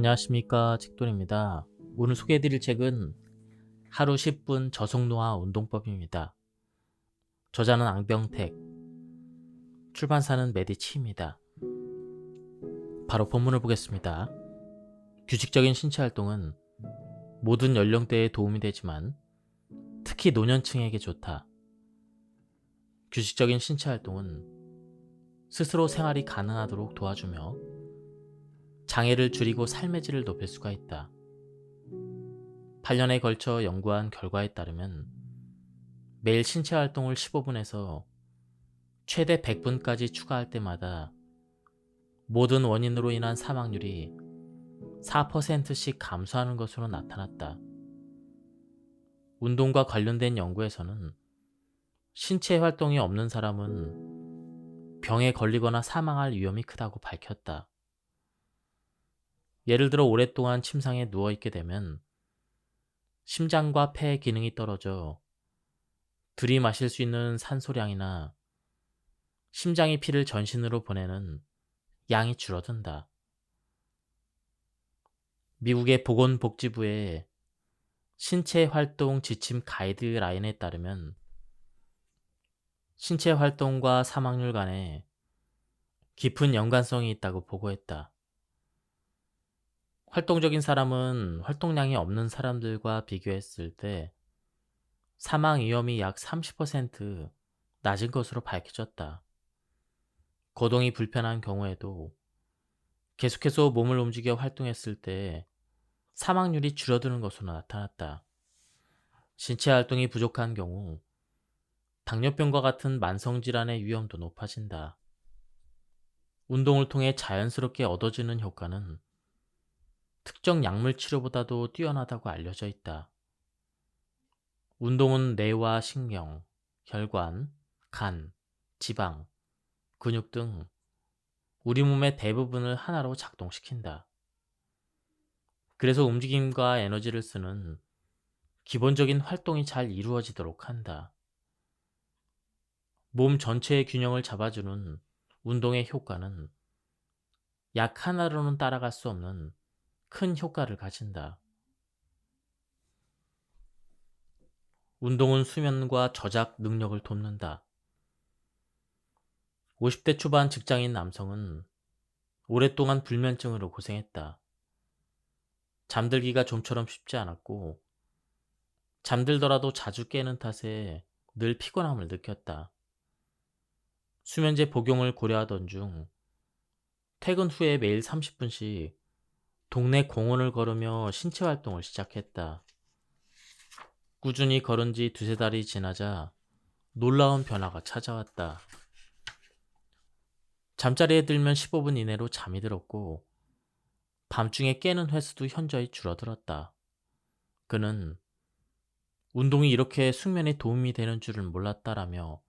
안녕하십니까, 책돌입니다. 오늘 소개해드릴 책은 하루 10분 저속노화 운동법입니다. 저자는 앙병택, 출판사는 메디치입니다. 바로 본문을 보겠습니다. 규칙적인 신체 활동은 모든 연령대에 도움이 되지만 특히 노년층에게 좋다. 규칙적인 신체 활동은 스스로 생활이 가능하도록 도와주며 장애를 줄이고 삶의 질을 높일 수가 있다. 8년에 걸쳐 연구한 결과에 따르면 매일 신체 활동을 15분에서 최대 100분까지 추가할 때마다 모든 원인으로 인한 사망률이 4%씩 감소하는 것으로 나타났다. 운동과 관련된 연구에서는 신체 활동이 없는 사람은 병에 걸리거나 사망할 위험이 크다고 밝혔다. 예를 들어 오랫동안 침상에 누워있게 되면 심장과 폐의 기능이 떨어져 들이마실 수 있는 산소량이나 심장이 피를 전신으로 보내는 양이 줄어든다. 미국의 보건복지부의 신체 활동 지침 가이드라인에 따르면 신체 활동과 사망률 간에 깊은 연관성이 있다고 보고했다. 활동적인 사람은 활동량이 없는 사람들과 비교했을 때 사망 위험이 약 30% 낮은 것으로 밝혀졌다. 거동이 불편한 경우에도 계속해서 몸을 움직여 활동했을 때 사망률이 줄어드는 것으로 나타났다. 신체 활동이 부족한 경우 당뇨병과 같은 만성질환의 위험도 높아진다. 운동을 통해 자연스럽게 얻어지는 효과는 특정 약물 치료보다도 뛰어나다고 알려져 있다. 운동은 뇌와 신경, 혈관, 간, 지방, 근육 등 우리 몸의 대부분을 하나로 작동시킨다. 그래서 움직임과 에너지를 쓰는 기본적인 활동이 잘 이루어지도록 한다. 몸 전체의 균형을 잡아주는 운동의 효과는 약 하나로는 따라갈 수 없는 큰 효과를 가진다. 운동은 수면과 저작 능력을 돕는다. 50대 초반 직장인 남성은 오랫동안 불면증으로 고생했다. 잠들기가 좀처럼 쉽지 않았고 잠들더라도 자주 깨는 탓에 늘 피곤함을 느꼈다. 수면제 복용을 고려하던 중 퇴근 후에 매일 30분씩 동네 공원을 걸으며 신체 활동을 시작했다. 꾸준히 걸은 지 두세 달이 지나자 놀라운 변화가 찾아왔다. 잠자리에 들면 15분 이내로 잠이 들었고 밤중에 깨는 횟수도 현저히 줄어들었다. 그는 운동이 이렇게 숙면에 도움이 되는 줄은 몰랐다라며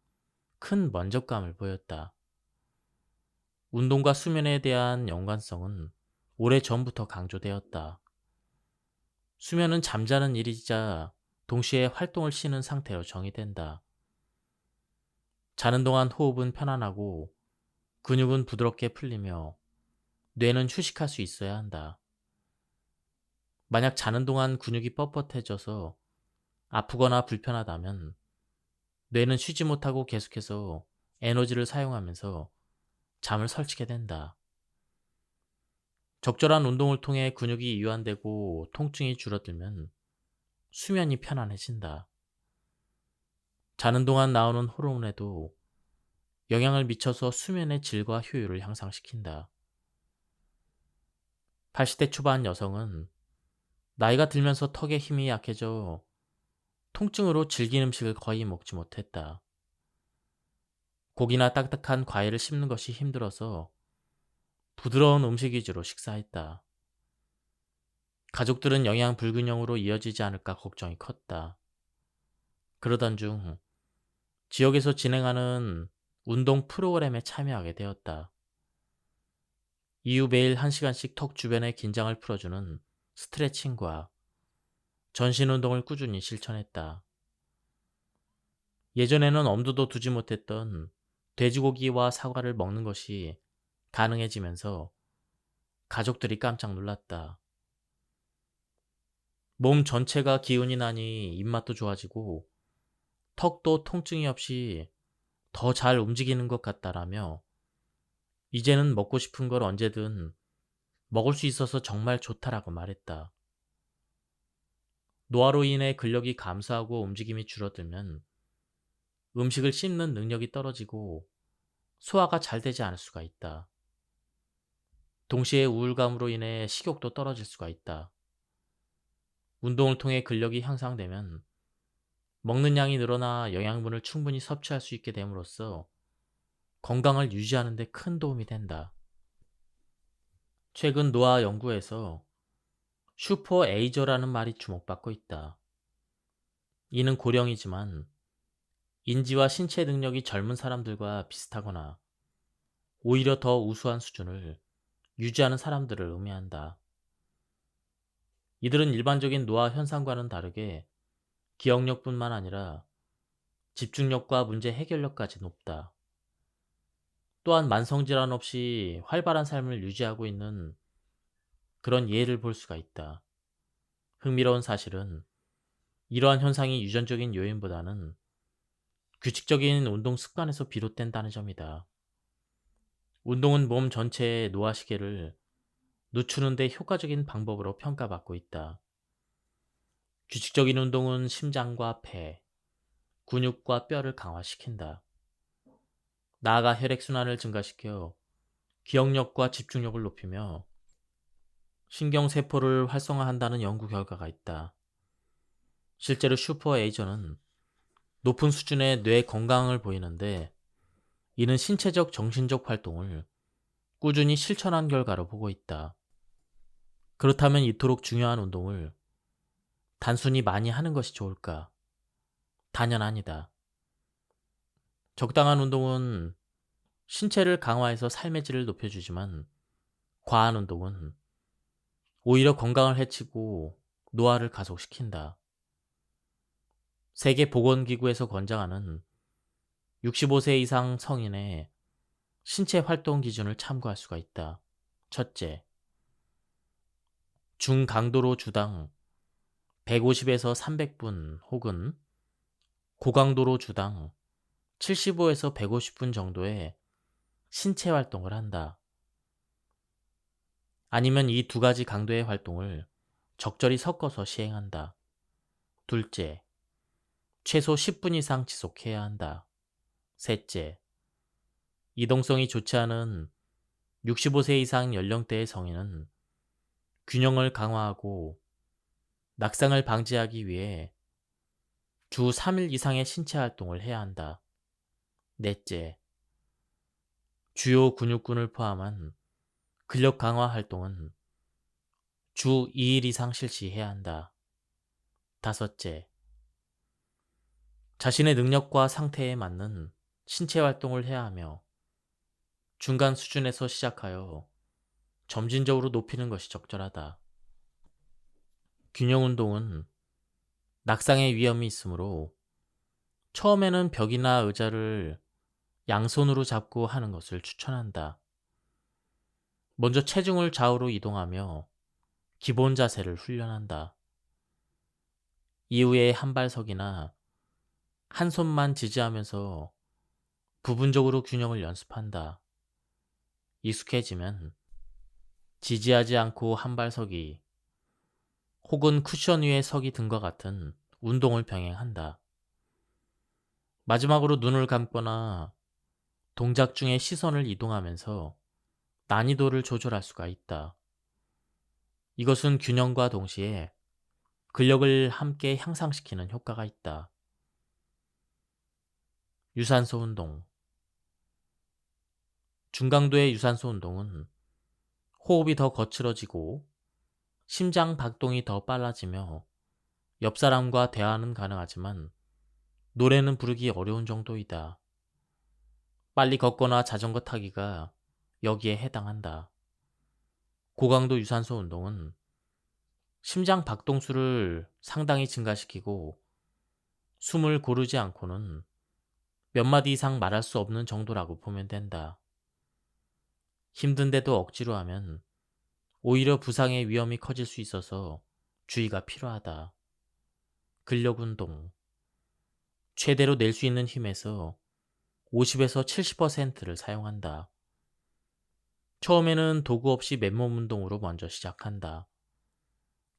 큰 만족감을 보였다. 운동과 수면에 대한 연관성은 오래전부터 강조되었다. 수면은 잠자는 일이자 동시에 활동을 쉬는 상태로 정의된다. 자는 동안 호흡은 편안하고 근육은 부드럽게 풀리며 뇌는 휴식할 수 있어야 한다. 만약 자는 동안 근육이 뻣뻣해져서 아프거나 불편하다면 뇌는 쉬지 못하고 계속해서 에너지를 사용하면서 잠을 설치게 된다. 적절한 운동을 통해 근육이 이완되고 통증이 줄어들면 수면이 편안해진다. 자는 동안 나오는 호르몬에도 영향을 미쳐서 수면의 질과 효율을 향상시킨다. 80대 초반 여성은 나이가 들면서 턱의 힘이 약해져 통증으로 질긴 음식을 거의 먹지 못했다. 고기나 딱딱한 과일을 씹는 것이 힘들어서 부드러운 음식 위주로 식사했다. 가족들은 영양 불균형으로 이어지지 않을까 걱정이 컸다. 그러던 중 지역에서 진행하는 운동 프로그램에 참여하게 되었다. 이후 매일 1시간씩 턱 주변의 긴장을 풀어주는 스트레칭과 전신 운동을 꾸준히 실천했다. 예전에는 엄두도 두지 못했던 돼지고기와 사과를 먹는 것이 가능해지면서 가족들이 깜짝 놀랐다. 몸 전체가 기운이 나니 입맛도 좋아지고 턱도 통증이 없이 더 잘 움직이는 것 같다라며 이제는 먹고 싶은 걸 언제든 먹을 수 있어서 정말 좋다라고 말했다. 노화로 인해 근력이 감소하고 움직임이 줄어들면 음식을 씹는 능력이 떨어지고 소화가 잘 되지 않을 수가 있다. 동시에 우울감으로 인해 식욕도 떨어질 수가 있다. 운동을 통해 근력이 향상되면 먹는 양이 늘어나 영양분을 충분히 섭취할 수 있게 됨으로써 건강을 유지하는 데 큰 도움이 된다. 최근 노화 연구에서 슈퍼 에이저라는 말이 주목받고 있다. 이는 고령이지만 인지와 신체 능력이 젊은 사람들과 비슷하거나 오히려 더 우수한 수준을 유지하는 사람들을 의미한다. 이들은 일반적인 노화 현상과는 다르게 기억력뿐만 아니라 집중력과 문제 해결력까지 높다. 또한 만성질환 없이 활발한 삶을 유지하고 있는 그런 예를 볼 수가 있다. 흥미로운 사실은 이러한 현상이 유전적인 요인보다는 규칙적인 운동 습관에서 비롯된다는 점이다. 운동은 몸 전체의 노화 시계를 늦추는 데 효과적인 방법으로 평가받고 있다. 규칙적인 운동은 심장과 폐, 근육과 뼈를 강화시킨다. 나아가 혈액순환을 증가시켜 기억력과 집중력을 높이며 신경세포를 활성화한다는 연구 결과가 있다. 실제로 슈퍼에이저는 높은 수준의 뇌 건강을 보이는데 이는 신체적 정신적 활동을 꾸준히 실천한 결과로 보고 있다. 그렇다면 이토록 중요한 운동을 단순히 많이 하는 것이 좋을까? 단연 아니다. 적당한 운동은 신체를 강화해서 삶의 질을 높여주지만 과한 운동은 오히려 건강을 해치고 노화를 가속시킨다. 세계보건기구에서 권장하는 65세 이상 성인의 신체 활동 기준을 참고할 수가 있다. 첫째, 중강도로 주당 150에서 300분 혹은 고강도로 주당 75에서 150분 정도의 신체 활동을 한다. 아니면 이 두 가지 강도의 활동을 적절히 섞어서 시행한다. 둘째, 최소 10분 이상 지속해야 한다. 셋째, 이동성이 좋지 않은 65세 이상 연령대의 성인은 균형을 강화하고 낙상을 방지하기 위해 주 3일 이상의 신체 활동을 해야 한다. 넷째, 주요 근육군을 포함한 근력 강화 활동은 주 2일 이상 실시해야 한다. 다섯째, 자신의 능력과 상태에 맞는 신체 활동을 해야 하며 중간 수준에서 시작하여 점진적으로 높이는 것이 적절하다. 균형 운동은 낙상의 위험이 있으므로 처음에는 벽이나 의자를 양손으로 잡고 하는 것을 추천한다. 먼저 체중을 좌우로 이동하며 기본 자세를 훈련한다. 이후에 한발석이나 한 손만 지지하면서 부분적으로 균형을 연습한다. 익숙해지면 지지하지 않고 한발서기 혹은 쿠션 위에 서기 등과 같은 운동을 병행한다. 마지막으로 눈을 감거나 동작 중에 시선을 이동하면서 난이도를 조절할 수가 있다. 이것은 균형과 동시에 근력을 함께 향상시키는 효과가 있다. 유산소 운동. 중강도의 유산소 운동은 호흡이 더 거칠어지고 심장 박동이 더 빨라지며 옆 사람과 대화는 가능하지만 노래는 부르기 어려운 정도이다. 빨리 걷거나 자전거 타기가 여기에 해당한다. 고강도 유산소 운동은 심장 박동수를 상당히 증가시키고 숨을 고르지 않고는 몇 마디 이상 말할 수 없는 정도라고 보면 된다. 힘든데도 억지로 하면 오히려 부상의 위험이 커질 수 있어서 주의가 필요하다. 근력 운동. 최대로 낼 수 있는 힘에서 50에서 70%를 사용한다. 처음에는 도구 없이 맨몸 운동으로 먼저 시작한다.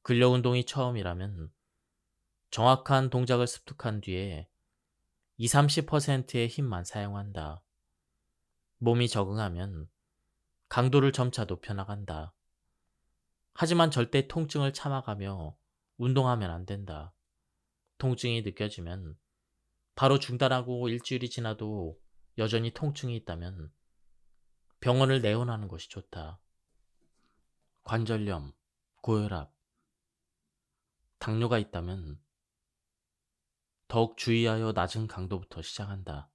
근력 운동이 처음이라면 정확한 동작을 습득한 뒤에 2, 30%의 힘만 사용한다. 몸이 적응하면 강도를 점차 높여나간다. 하지만 절대 통증을 참아가며 운동하면 안 된다. 통증이 느껴지면 바로 중단하고 일주일이 지나도 여전히 통증이 있다면 병원을 내원하는 것이 좋다. 관절염, 고혈압, 당뇨가 있다면 더욱 주의하여 낮은 강도부터 시작한다.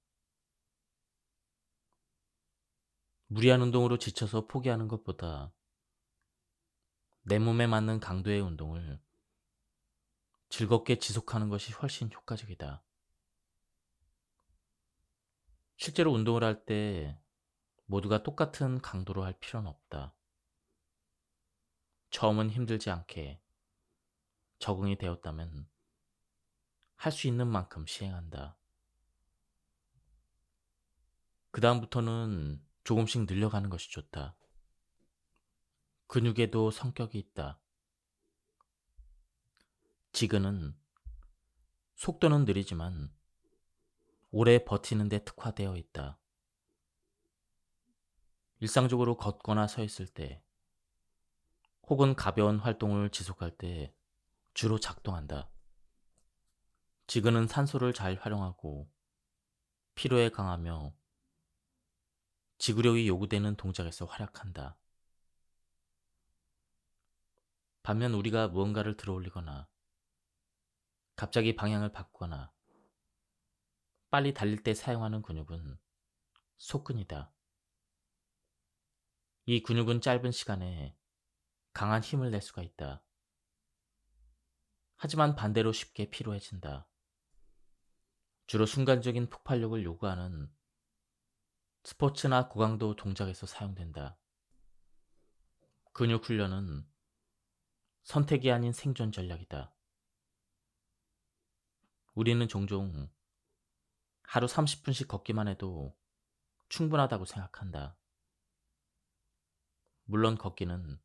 무리한 운동으로 지쳐서 포기하는 것보다 내 몸에 맞는 강도의 운동을 즐겁게 지속하는 것이 훨씬 효과적이다. 실제로 운동을 할 때 모두가 똑같은 강도로 할 필요는 없다. 처음은 힘들지 않게 적응이 되었다면 할 수 있는 만큼 시행한다. 그 다음부터는 조금씩 늘려가는 것이 좋다. 근육에도 성격이 있다. 지근은 속도는 느리지만 오래 버티는 데 특화되어 있다. 일상적으로 걷거나 서 있을 때 혹은 가벼운 활동을 지속할 때 주로 작동한다. 지근은 산소를 잘 활용하고 피로에 강하며 지구력이 요구되는 동작에서 활약한다. 반면 우리가 무언가를 들어올리거나 갑자기 방향을 바꾸거나 빨리 달릴 때 사용하는 근육은 속근이다. 이 근육은 짧은 시간에 강한 힘을 낼 수가 있다. 하지만 반대로 쉽게 피로해진다. 주로 순간적인 폭발력을 요구하는 스포츠나 고강도 동작에서 사용된다. 근육 훈련은 선택이 아닌 생존 전략이다. 우리는 종종 하루 30분씩 걷기만 해도 충분하다고 생각한다. 물론 걷기는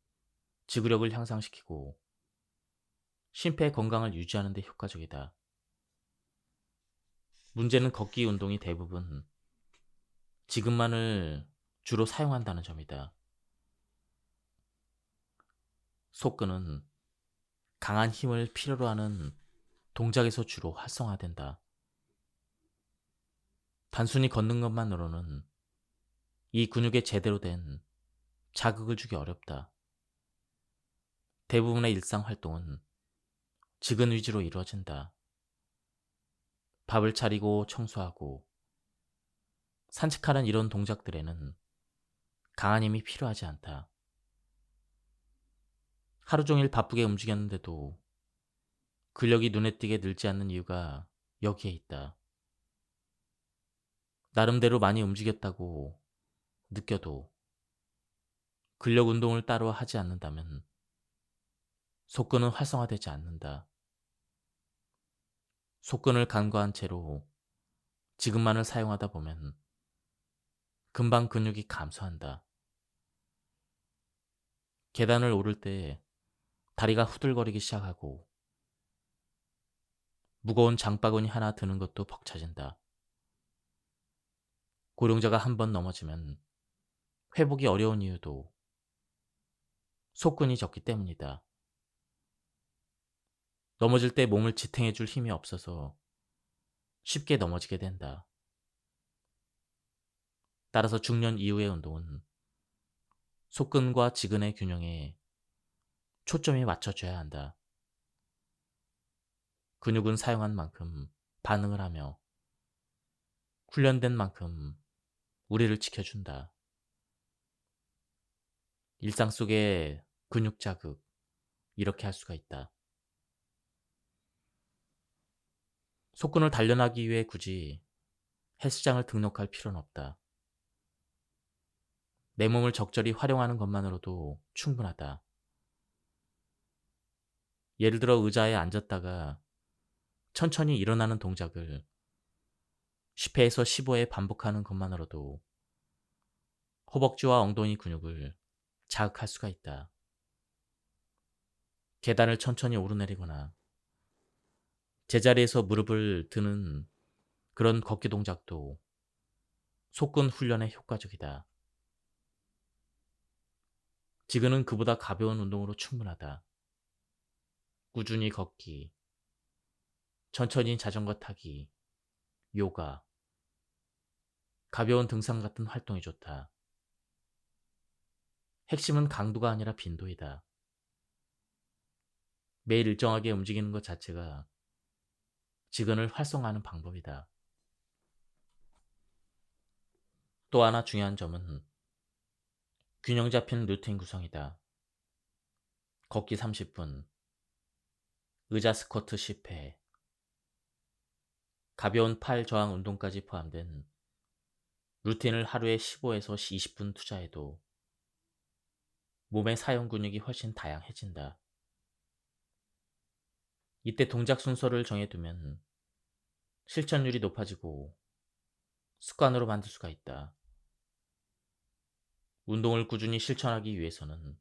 지구력을 향상시키고 심폐 건강을 유지하는 데 효과적이다. 문제는 걷기 운동이 대부분 지근만을 주로 사용한다는 점이다. 속근은 강한 힘을 필요로 하는 동작에서 주로 활성화된다. 단순히 걷는 것만으로는 이 근육에 제대로 된 자극을 주기 어렵다. 대부분의 일상 활동은 지근 위주로 이루어진다. 밥을 차리고 청소하고 산책하는 이런 동작들에는 강한 힘이 필요하지 않다. 하루 종일 바쁘게 움직였는데도 근력이 눈에 띄게 늘지 않는 이유가 여기에 있다. 나름대로 많이 움직였다고 느껴도 근력 운동을 따로 하지 않는다면 속근은 활성화되지 않는다. 속근을 간과한 채로 지근만을 사용하다 보면 금방 근육이 감소한다. 계단을 오를 때 다리가 후들거리기 시작하고 무거운 장바구니 하나 드는 것도 벅차진다. 고령자가 한 번 넘어지면 회복이 어려운 이유도 속근이 적기 때문이다. 넘어질 때 몸을 지탱해 줄 힘이 없어서 쉽게 넘어지게 된다. 따라서 중년 이후의 운동은 속근과 지근의 균형에 초점이 맞춰져야 한다. 근육은 사용한 만큼 반응을 하며 훈련된 만큼 우리를 지켜준다. 일상 속에 근육 자극, 이렇게 할 수가 있다. 속근을 단련하기 위해 굳이 헬스장을 등록할 필요는 없다. 내 몸을 적절히 활용하는 것만으로도 충분하다. 예를 들어 의자에 앉았다가 천천히 일어나는 동작을 10회에서 15회 반복하는 것만으로도 허벅지와 엉덩이 근육을 자극할 수가 있다. 계단을 천천히 오르내리거나 제자리에서 무릎을 드는 그런 걷기 동작도 속근 훈련에 효과적이다. 지그는 그보다 가벼운 운동으로 충분하다. 꾸준히 걷기, 천천히 자전거 타기, 요가, 가벼운 등산 같은 활동이 좋다. 핵심은 강도가 아니라 빈도이다. 매일 일정하게 움직이는 것 자체가 지근을 활성화하는 방법이다. 또 하나 중요한 점은 균형 잡힌 루틴 구성이다. 걷기 30분, 의자 스쿼트 10회, 가벼운 팔 저항 운동까지 포함된 루틴을 하루에 15에서 20분 투자해도 몸의 사용 근육이 훨씬 다양해진다. 이때 동작 순서를 정해두면 실천율이 높아지고 습관으로 만들 수가 있다. 운동을 꾸준히 실천하기 위해서는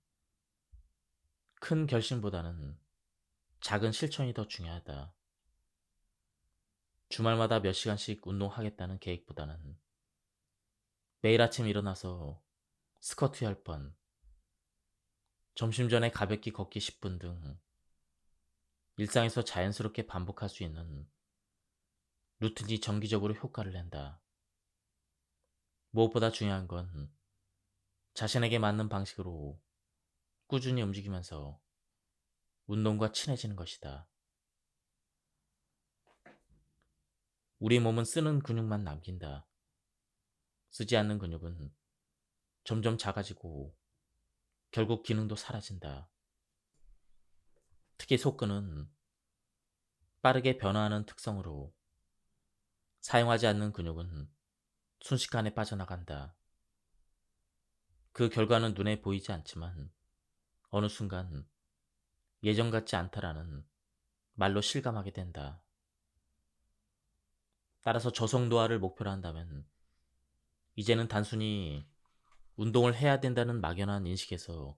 큰 결심보다는 작은 실천이 더 중요하다. 주말마다 몇 시간씩 운동하겠다는 계획보다는 매일 아침 일어나서 스쿼트 10번, 점심 전에 가볍게 걷기 10분 등 일상에서 자연스럽게 반복할 수 있는 루틴이 정기적으로 효과를 낸다. 무엇보다 중요한 건 자신에게 맞는 방식으로 꾸준히 움직이면서 운동과 친해지는 것이다. 우리 몸은 쓰는 근육만 남긴다. 쓰지 않는 근육은 점점 작아지고 결국 기능도 사라진다. 특히 속근은 빠르게 변화하는 특성으로 사용하지 않는 근육은 순식간에 빠져나간다. 그 결과는 눈에 보이지 않지만 어느 순간 예전 같지 않다라는 말로 실감하게 된다. 따라서 저속노화를 목표로 한다면 이제는 단순히 운동을 해야 된다는 막연한 인식에서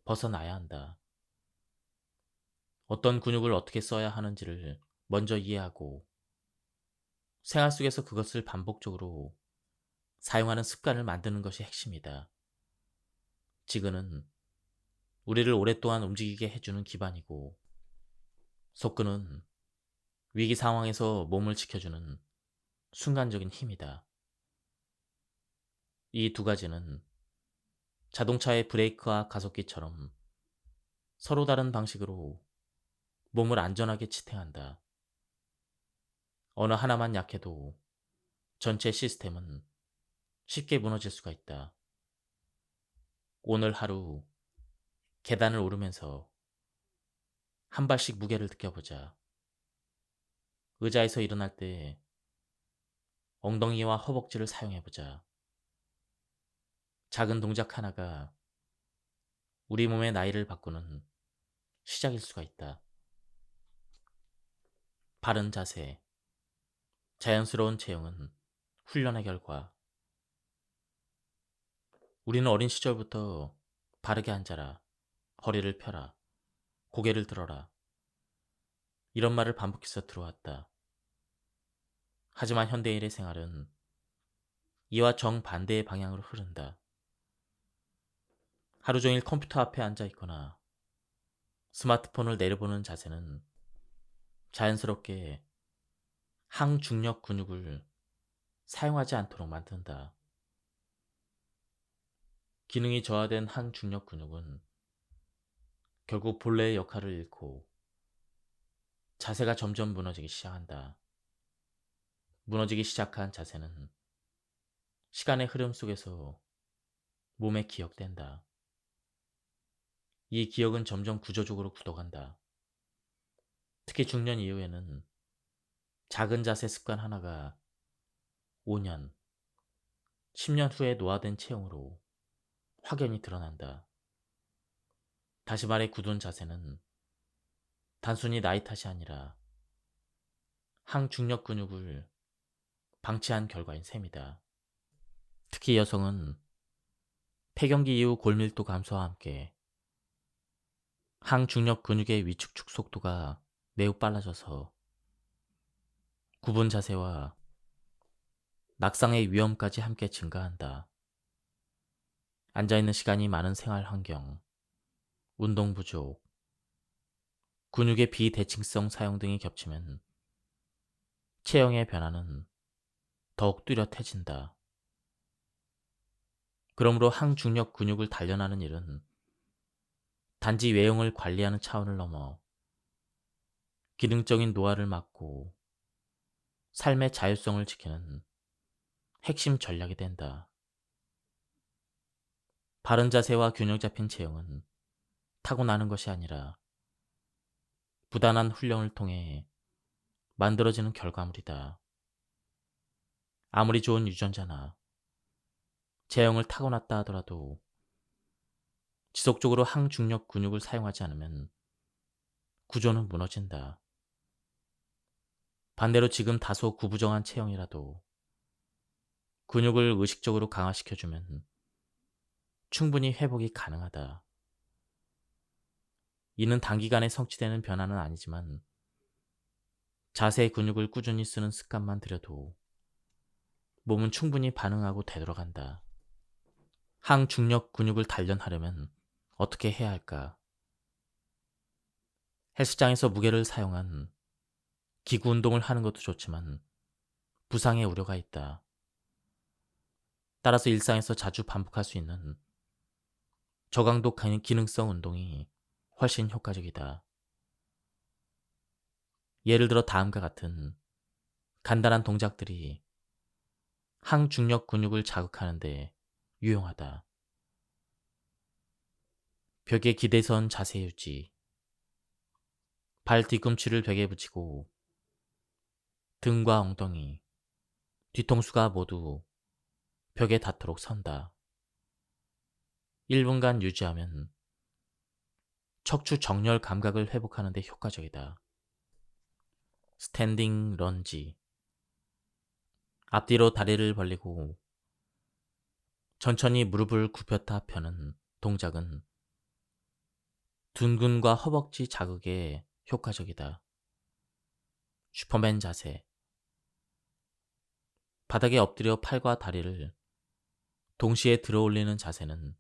벗어나야 한다. 어떤 근육을 어떻게 써야 하는지를 먼저 이해하고 생활 속에서 그것을 반복적으로 사용하는 습관을 만드는 것이 핵심이다. 지근은 우리를 오랫동안 움직이게 해주는 기반이고 속근은 위기 상황에서 몸을 지켜주는 순간적인 힘이다. 이 두 가지는 자동차의 브레이크와 가속기처럼 서로 다른 방식으로 몸을 안전하게 지탱한다. 어느 하나만 약해도 전체 시스템은 쉽게 무너질 수가 있다. 오늘 하루 계단을 오르면서 한 발씩 무게를 느껴보자. 의자에서 일어날 때 엉덩이와 허벅지를 사용해보자. 작은 동작 하나가 우리 몸의 나이를 바꾸는 시작일 수가 있다. 바른 자세, 자연스러운 체형은 훈련의 결과. 우리는 어린 시절부터 바르게 앉아라, 허리를 펴라, 고개를 들어라. 이런 말을 반복해서 들어왔다. 하지만 현대인의 생활은 이와 정반대의 방향으로 흐른다. 하루 종일 컴퓨터 앞에 앉아 있거나 스마트폰을 내려보는 자세는 자연스럽게 항중력 근육을 사용하지 않도록 만든다. 기능이 저하된 항중력 근육은 결국 본래의 역할을 잃고 자세가 점점 무너지기 시작한다. 무너지기 시작한 자세는 시간의 흐름 속에서 몸에 기억된다. 이 기억은 점점 구조적으로 굳어간다. 특히 중년 이후에는 작은 자세 습관 하나가 5년, 10년 후에 노화된 체형으로 확연히 드러난다. 다시 말해 굳은 자세는 단순히 나이 탓이 아니라 항중력 근육을 방치한 결과인 셈이다. 특히 여성은 폐경기 이후 골밀도 감소와 함께 항중력 근육의 위축축 속도가 매우 빨라져서 구분 자세와 낙상의 위험까지 함께 증가한다. 앉아있는 시간이 많은 생활 환경, 운동 부족, 근육의 비대칭성 사용 등이 겹치면 체형의 변화는 더욱 뚜렷해진다. 그러므로 항중력 근육을 단련하는 일은 단지 외형을 관리하는 차원을 넘어 기능적인 노화를 막고 삶의 자율성을 지키는 핵심 전략이 된다. 바른 자세와 균형 잡힌 체형은 타고나는 것이 아니라 부단한 훈련을 통해 만들어지는 결과물이다. 아무리 좋은 유전자나 체형을 타고났다 하더라도 지속적으로 항중력 근육을 사용하지 않으면 구조는 무너진다. 반대로 지금 다소 구부정한 체형이라도 근육을 의식적으로 강화시켜주면 충분히 회복이 가능하다. 이는 단기간에 성취되는 변화는 아니지만 자세 근육을 꾸준히 쓰는 습관만 들여도 몸은 충분히 반응하고 되돌아간다. 항중력 근육을 단련하려면 어떻게 해야 할까? 헬스장에서 무게를 사용한 기구 운동을 하는 것도 좋지만 부상의 우려가 있다. 따라서 일상에서 자주 반복할 수 있는 저강도 기능성 운동이 훨씬 효과적이다. 예를 들어 다음과 같은 간단한 동작들이 항중력 근육을 자극하는 데 유용하다. 벽에 기대선 자세 유지, 발 뒤꿈치를 벽에 붙이고 등과 엉덩이, 뒤통수가 모두 벽에 닿도록 선다. 1분간 유지하면 척추 정렬 감각을 회복하는 데 효과적이다. 스탠딩 런지, 앞뒤로 다리를 벌리고 천천히 무릎을 굽혔다 펴는 동작은 둔근과 허벅지 자극에 효과적이다. 슈퍼맨 자세, 바닥에 엎드려 팔과 다리를 동시에 들어 올리는 자세는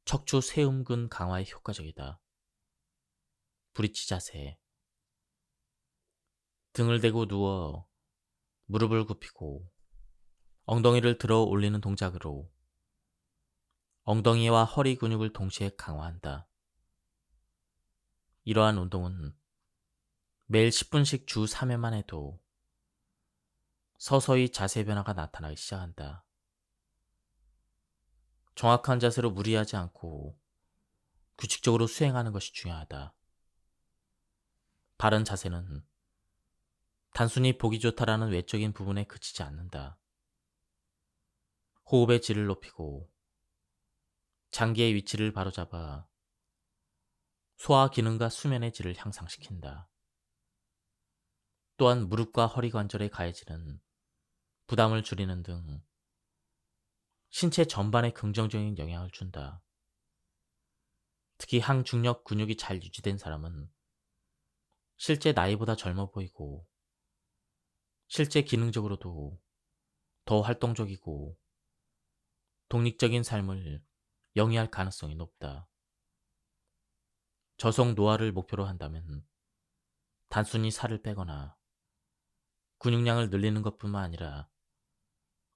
척추 세음근 강화에 효과적이다. 브릿지 자세, 등을 대고 누워 무릎을 굽히고 엉덩이를 들어 올리는 동작으로 엉덩이와 허리 근육을 동시에 강화한다. 이러한 운동은 매일 10분씩 주 3회만 해도 서서히 자세 변화가 나타나기 시작한다. 정확한 자세로 무리하지 않고 규칙적으로 수행하는 것이 중요하다. 바른 자세는 단순히 보기 좋다라는 외적인 부분에 그치지 않는다. 호흡의 질을 높이고 장기의 위치를 바로잡아 소화 기능과 수면의 질을 향상시킨다. 또한 무릎과 허리 관절에 가해지는 부담을 줄이는 등 신체 전반에 긍정적인 영향을 준다. 특히 항중력 근육이 잘 유지된 사람은 실제 나이보다 젊어 보이고 실제 기능적으로도 더 활동적이고 독립적인 삶을 영위할 가능성이 높다. 저속 노화를 목표로 한다면 단순히 살을 빼거나 근육량을 늘리는 것뿐만 아니라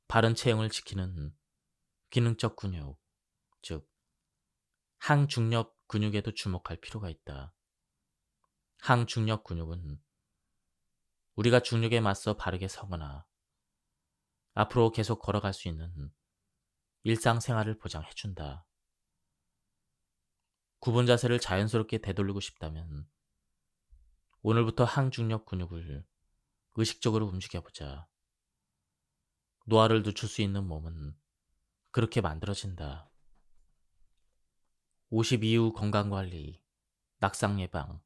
바른 체형을 지키는 기능적 근육, 즉 항중력 근육에도 주목할 필요가 있다. 항중력 근육은 우리가 중력에 맞서 바르게 서거나 앞으로 계속 걸어갈 수 있는 일상생활을 보장해준다. 구분 자세를 자연스럽게 되돌리고 싶다면 오늘부터 항중력 근육을 의식적으로 움직여보자. 노화를 늦출 수 있는 몸은 그렇게 만들어진다. 50 이후 건강관리, 낙상 예방,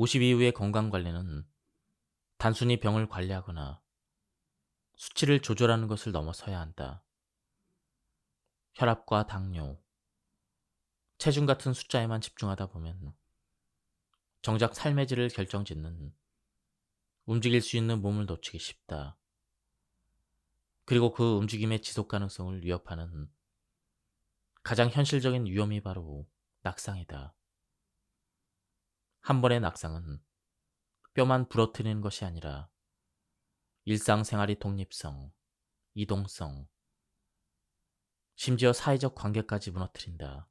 50 이후의 건강관리는 단순히 병을 관리하거나 수치를 조절하는 것을 넘어서야 한다. 혈압과 당뇨, 체중 같은 숫자에만 집중하다 보면 정작 삶의 질을 결정짓는 움직일 수 있는 몸을 놓치기 쉽다. 그리고 그 움직임의 지속 가능성을 위협하는 가장 현실적인 위험이 바로 낙상이다. 한 번의 낙상은 뼈만 부러뜨리는 것이 아니라 일상생활의 독립성, 이동성, 심지어 사회적 관계까지 무너뜨린다.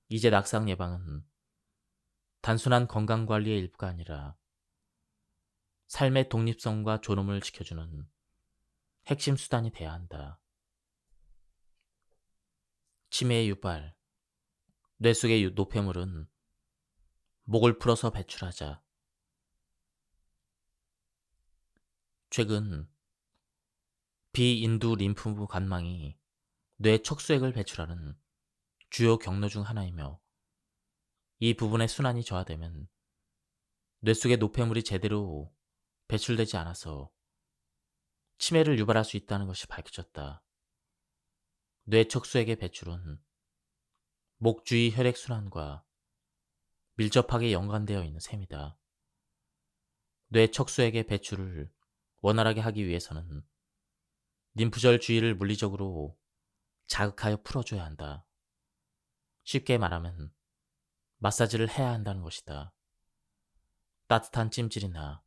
이제 낙상 예방은 단순한 건강관리의 일부가 아니라 삶의 독립성과 존엄을 지켜주는 핵심 수단이 돼야 한다. 치매의 유발, 뇌 속의 노폐물은 목을 풀어서 배출하자. 최근 비인두 림프 관망이 뇌 척수액을 배출하는 주요 경로 중 하나이며, 이 부분의 순환이 저하되면 뇌 속의 노폐물이 제대로 배출되지 않아서 치매를 유발할 수 있다는 것이 밝혀졌다. 뇌 척수액의 배출은 목 주위 혈액순환과 밀접하게 연관되어 있는 셈이다. 뇌 척수액의 배출을 원활하게 하기 위해서는 림프절 주위를 물리적으로 자극하여 풀어줘야 한다. 쉽게 말하면 마사지를 해야 한다는 것이다. 따뜻한 찜질이나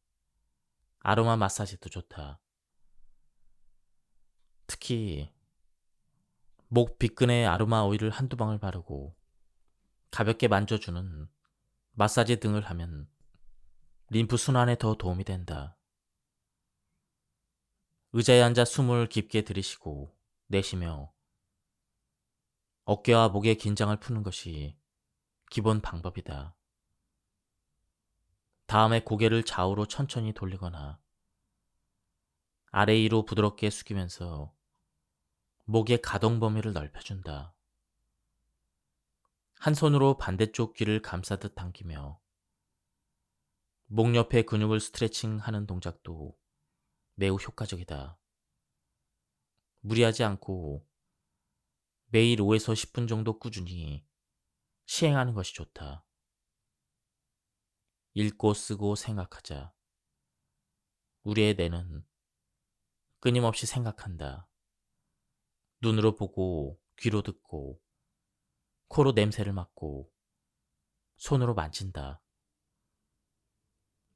아로마 마사지도 좋다. 특히 목 빗근에 아로마 오일을 한두 방울 바르고 가볍게 만져주는 마사지 등을 하면 림프 순환에 더 도움이 된다. 의자에 앉아 숨을 깊게 들이쉬고 내쉬며 어깨와 목의 긴장을 푸는 것이 기본 방법이다. 다음에 고개를 좌우로 천천히 돌리거나 아래 위로 부드럽게 숙이면서 목의 가동 범위를 넓혀준다. 한 손으로 반대쪽 귀를 감싸듯 당기며 목 옆의 근육을 스트레칭하는 동작도 매우 효과적이다. 무리하지 않고 매일 5에서 10분 정도 꾸준히 시행하는 것이 좋다. 읽고 쓰고 생각하자. 우리의 뇌는 끊임없이 생각한다. 눈으로 보고, 귀로 듣고, 코로 냄새를 맡고, 손으로 만진다.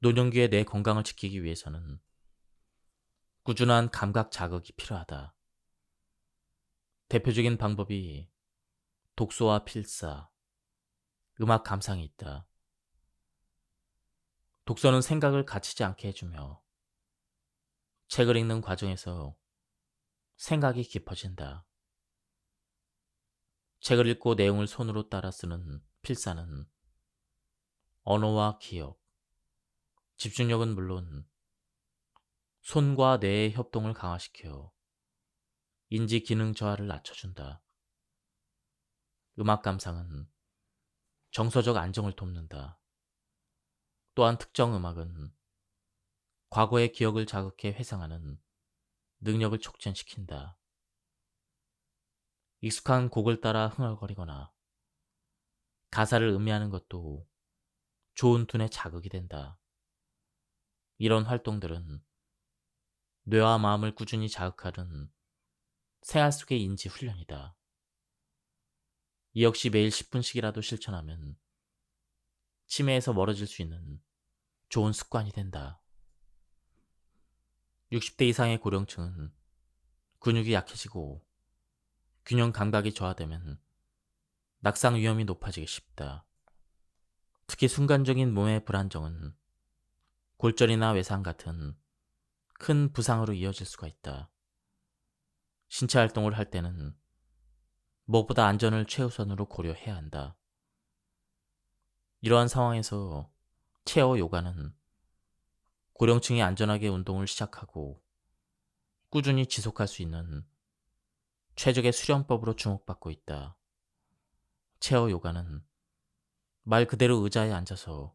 노년기의 뇌 건강을 지키기 위해서는 꾸준한 감각 자극이 필요하다. 대표적인 방법이 독서와 필사, 음악 감상이 있다. 독서는 생각을 갇히지 않게 해주며 책을 읽는 과정에서 생각이 깊어진다. 책을 읽고 내용을 손으로 따라 쓰는 필사는 언어와 기억, 집중력은 물론 손과 뇌의 협동을 강화시켜 인지 기능 저하를 낮춰준다. 음악 감상은 정서적 안정을 돕는다. 또한 특정 음악은 과거의 기억을 자극해 회상하는 능력을 촉진시킨다. 익숙한 곡을 따라 흥얼거리거나 가사를 음미하는 것도 좋은 둔의 자극이 된다. 이런 활동들은 뇌와 마음을 꾸준히 자극하는 생활 속의 인지 훈련이다. 이 역시 매일 10분씩이라도 실천하면 치매에서 멀어질 수 있는 좋은 습관이 된다. 60대 이상의 고령층은 근육이 약해지고 균형 감각이 저하되면 낙상 위험이 높아지기 쉽다. 특히 순간적인 몸의 불안정은 골절이나 외상 같은 큰 부상으로 이어질 수가 있다. 신체 활동을 할 때는 무엇보다 안전을 최우선으로 고려해야 한다. 이러한 상황에서 체어 요가는 고령층이 안전하게 운동을 시작하고 꾸준히 지속할 수 있는 최적의 수련법으로 주목받고 있다. 체어 요가는 말 그대로 의자에 앉아서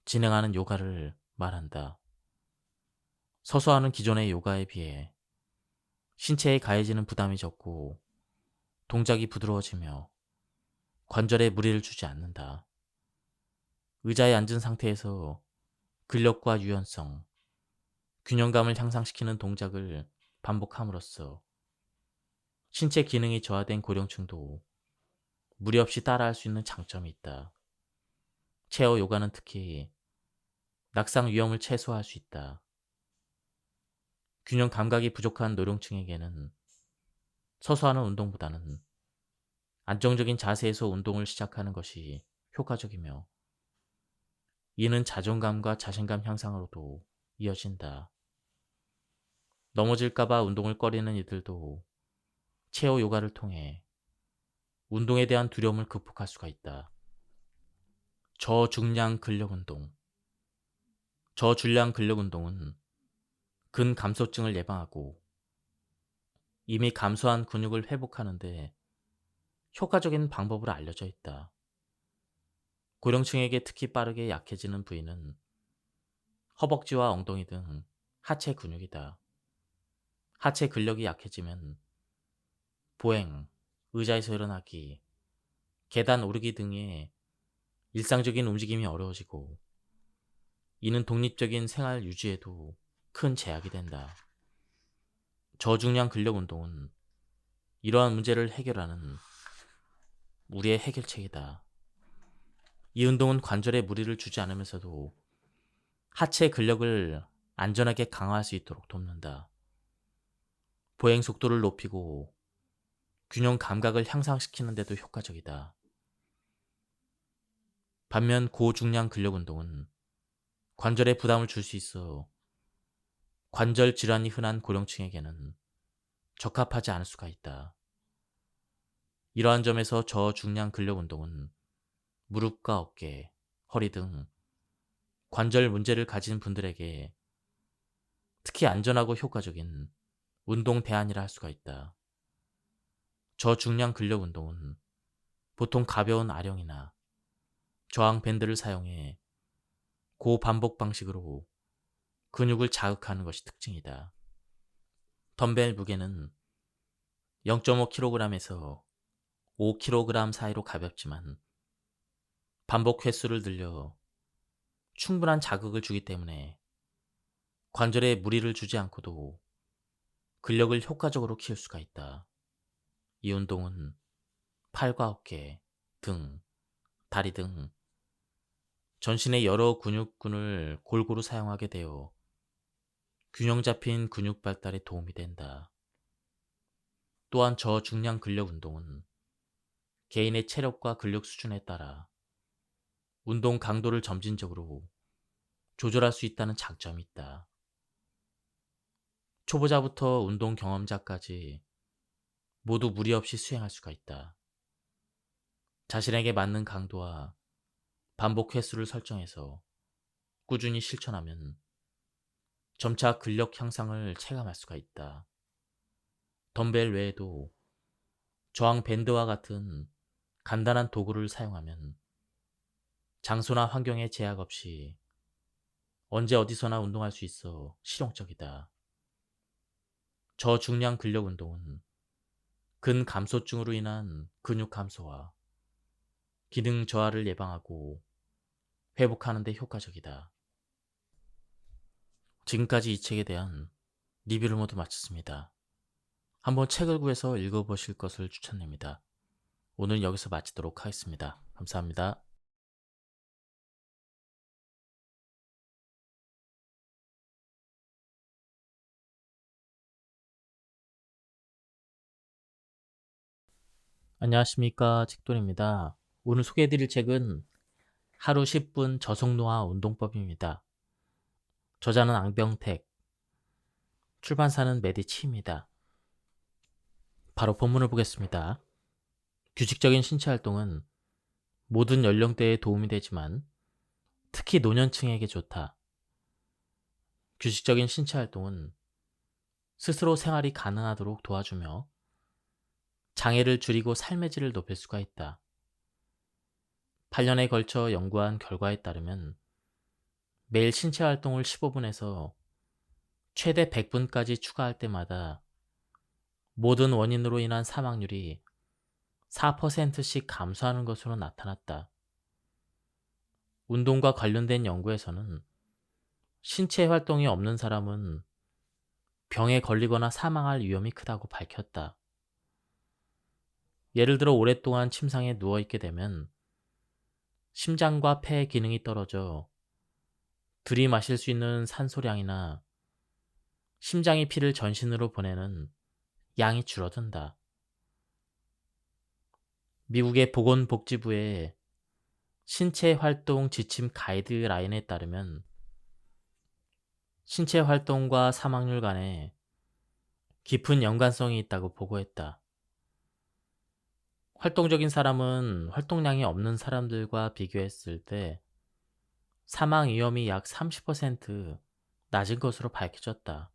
진행하는 요가를 말한다. 서서 하는 기존의 요가에 비해 신체에 가해지는 부담이 적고 동작이 부드러워지며 관절에 무리를 주지 않는다. 의자에 앉은 상태에서 근력과 유연성, 균형감을 향상시키는 동작을 반복함으로써 신체 기능이 저하된 고령층도 무리 없이 따라할 수 있는 장점이 있다. 체어 요가는 특히 낙상 위험을 최소화할 수 있다. 균형 감각이 부족한 노령층에게는 서서 하는 운동보다는 안정적인 자세에서 운동을 시작하는 것이 효과적이며, 이는 자존감과 자신감 향상으로도 이어진다. 넘어질까봐 운동을 꺼리는 이들도 체어 요가를 통해 운동에 대한 두려움을 극복할 수가 있다. 저중량 근력 운동. 저중량 근력 운동은 근감소증을 예방하고 이미 감소한 근육을 회복하는데 효과적인 방법으로 알려져 있다. 고령층에게 특히 빠르게 약해지는 부위는 허벅지와 엉덩이 등 하체 근육이다. 하체 근력이 약해지면 보행, 의자에서 일어나기, 계단 오르기 등의 일상적인 움직임이 어려워지고, 이는 독립적인 생활 유지에도 큰 제약이 된다. 저중량 근력 운동은 이러한 문제를 해결하는 우리의 해결책이다. 이 운동은 관절에 무리를 주지 않으면서도 하체 근력을 안전하게 강화할 수 있도록 돕는다. 보행 속도를 높이고 균형 감각을 향상시키는 데도 효과적이다. 반면 고중량 근력 운동은 관절에 부담을 줄 수 있어 관절 질환이 흔한 고령층에게는 적합하지 않을 수가 있다. 이러한 점에서 저중량 근력 운동은 무릎과 어깨, 허리 등 관절 문제를 가진 분들에게 특히 안전하고 효과적인 운동 대안이라 할 수가 있다. 저중량 근력 운동은 보통 가벼운 아령이나 저항 밴드를 사용해 고반복 방식으로 근육을 자극하는 것이 특징이다. 덤벨 무게는 0.5kg에서 5kg 사이로 가볍지만 반복 횟수를 늘려 충분한 자극을 주기 때문에 관절에 무리를 주지 않고도 근력을 효과적으로 키울 수가 있다. 이 운동은 팔과 어깨, 등, 다리 등 전신의 여러 근육군을 골고루 사용하게 되어 균형 잡힌 근육 발달에 도움이 된다. 또한 저중량 근력 운동은 개인의 체력과 근력 수준에 따라 운동 강도를 점진적으로 조절할 수 있다는 장점이 있다. 초보자부터 운동 경험자까지 모두 무리 없이 수행할 수가 있다. 자신에게 맞는 강도와 반복 횟수를 설정해서 꾸준히 실천하면 점차 근력 향상을 체감할 수가 있다. 덤벨 외에도 저항 밴드와 같은 간단한 도구를 사용하면 장소나 환경에 제약 없이 언제 어디서나 운동할 수 있어 실용적이다. 저중량 근력 운동은 근감소증으로 인한 근육 감소와 기능 저하를 예방하고 회복하는 데 효과적이다. 지금까지 이 책에 대한 리뷰를 모두 마쳤습니다. 한번 책을 구해서 읽어보실 것을 추천합니다. 오늘 여기서 마치도록 하겠습니다. 감사합니다. 안녕하십니까, 책돌입니다. 오늘 소개해드릴 책은 하루 10분 저속노화 운동법입니다. 저자는 앙병택, 출판사는 메디치입니다. 바로 본문을 보겠습니다. 규칙적인 신체 활동은 모든 연령대에 도움이 되지만 특히 노년층에게 좋다. 규칙적인 신체 활동은 스스로 생활이 가능하도록 도와주며 장애를 줄이고 삶의 질을 높일 수가 있다. 8년에 걸쳐 연구한 결과에 따르면 매일 신체 활동을 15분에서 최대 100분까지 추가할 때마다 모든 원인으로 인한 사망률이 4%씩 감소하는 것으로 나타났다. 운동과 관련된 연구에서는 신체 활동이 없는 사람은 병에 걸리거나 사망할 위험이 크다고 밝혔다. 예를 들어 오랫동안 침상에 누워있게 되면 심장과 폐의 기능이 떨어져 들이마실 수 있는 산소량이나 심장이 피를 전신으로 보내는 양이 줄어든다. 미국의 보건복지부의 신체 활동 지침 가이드라인에 따르면 신체 활동과 사망률 간에 깊은 연관성이 있다고 보고했다. 활동적인 사람은 활동량이 없는 사람들과 비교했을 때 사망 위험이 약 30% 낮은 것으로 밝혀졌다.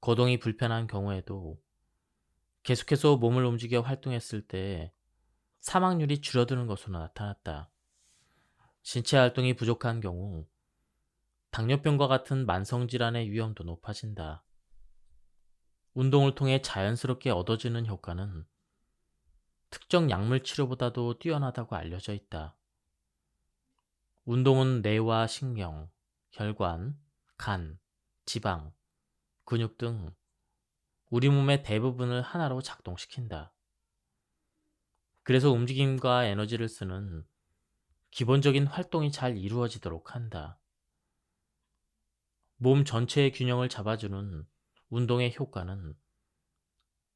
거동이 불편한 경우에도 계속해서 몸을 움직여 활동했을 때 사망률이 줄어드는 것으로 나타났다. 신체 활동이 부족한 경우 당뇨병과 같은 만성질환의 위험도 높아진다. 운동을 통해 자연스럽게 얻어지는 효과는 특정 약물 치료보다도 뛰어나다고 알려져 있다. 운동은 뇌와 신경, 혈관, 간, 지방, 근육 등 우리 몸의 대부분을 하나로 작동시킨다. 그래서 움직임과 에너지를 쓰는 기본적인 활동이 잘 이루어지도록 한다. 몸 전체의 균형을 잡아주는 운동의 효과는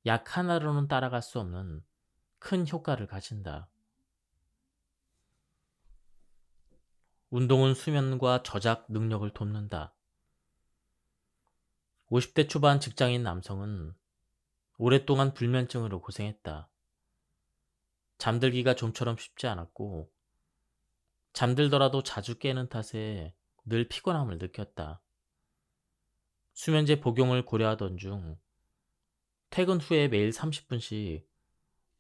약 하나로는 따라갈 수 없는 큰 효과를 가진다. 운동은 수면과 저작 능력을 돕는다. 50대 초반 직장인 남성은 오랫동안 불면증으로 고생했다. 잠들기가 좀처럼 쉽지 않았고 잠들더라도 자주 깨는 탓에 늘 피곤함을 느꼈다. 수면제 복용을 고려하던 중 퇴근 후에 매일 30분씩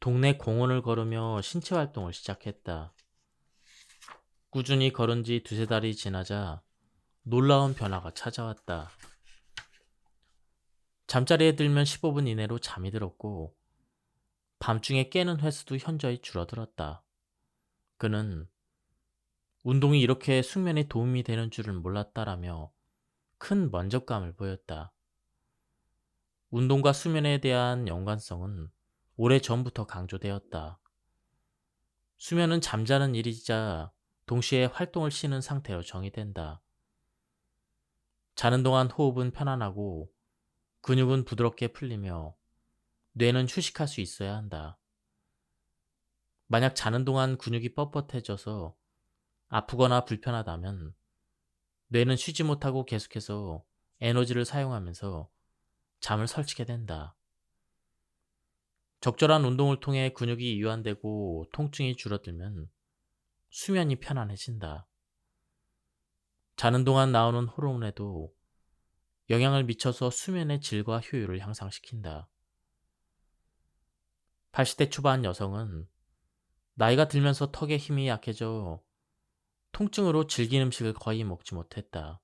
동네 공원을 걸으며 신체 활동을 시작했다. 꾸준히 걸은 지 두세 달이 지나자 놀라운 변화가 찾아왔다. 잠자리에 들면 15분 이내로 잠이 들었고 밤중에 깨는 횟수도 현저히 줄어들었다. 그는 운동이 이렇게 숙면에 도움이 되는 줄은 몰랐다라며 큰 만족감을 보였다. 운동과 수면에 대한 연관성은 오래전부터 강조되었다. 수면은 잠자는 일이자 동시에 활동을 쉬는 상태로 정의된다. 자는 동안 호흡은 편안하고 근육은 부드럽게 풀리며 뇌는 휴식할 수 있어야 한다. 만약 자는 동안 근육이 뻣뻣해져서 아프거나 불편하다면 뇌는 쉬지 못하고 계속해서 에너지를 사용하면서 잠을 설치게 된다. 적절한 운동을 통해 근육이 이완되고 통증이 줄어들면 수면이 편안해진다. 자는 동안 나오는 호르몬에도 영향을 미쳐서 수면의 질과 효율을 향상시킨다. 80대 초반 여성은 나이가 들면서 턱의 힘이 약해져 통증으로 질긴 음식을 거의 먹지 못했다.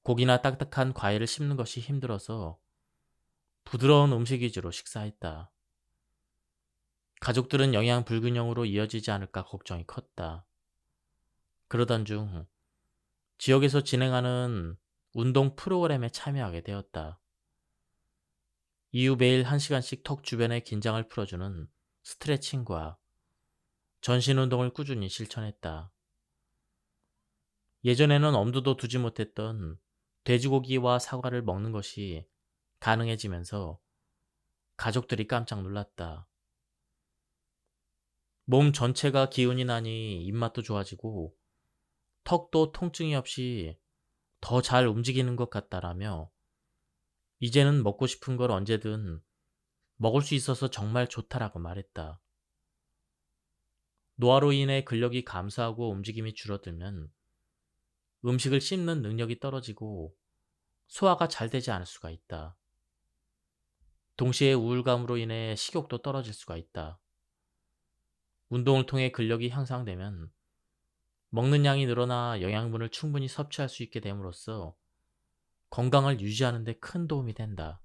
고기나 딱딱한 과일을 씹는 것이 힘들어서 부드러운 음식 위주로 식사했다. 가족들은 영양 불균형으로 이어지지 않을까 걱정이 컸다. 그러던 중 지역에서 진행하는 운동 프로그램에 참여하게 되었다. 이후 매일 1시간씩 턱 주변의 긴장을 풀어주는 스트레칭과 전신 운동을 꾸준히 실천했다. 예전에는 엄두도 두지 못했던 돼지고기와 사과를 먹는 것이 가능해지면서 가족들이 깜짝 놀랐다. 몸 전체가 기운이 나니 입맛도 좋아지고 턱도 통증이 없이 더 잘 움직이는 것 같다라며 이제는 먹고 싶은 걸 언제든 먹을 수 있어서 정말 좋다라고 말했다. 노화로 인해 근력이 감소하고 움직임이 줄어들면 음식을 씹는 능력이 떨어지고 소화가 잘 되지 않을 수가 있다. 동시에 우울감으로 인해 식욕도 떨어질 수가 있다. 운동을 통해 근력이 향상되면 먹는 양이 늘어나 영양분을 충분히 섭취할 수 있게 됨으로써 건강을 유지하는 데 큰 도움이 된다.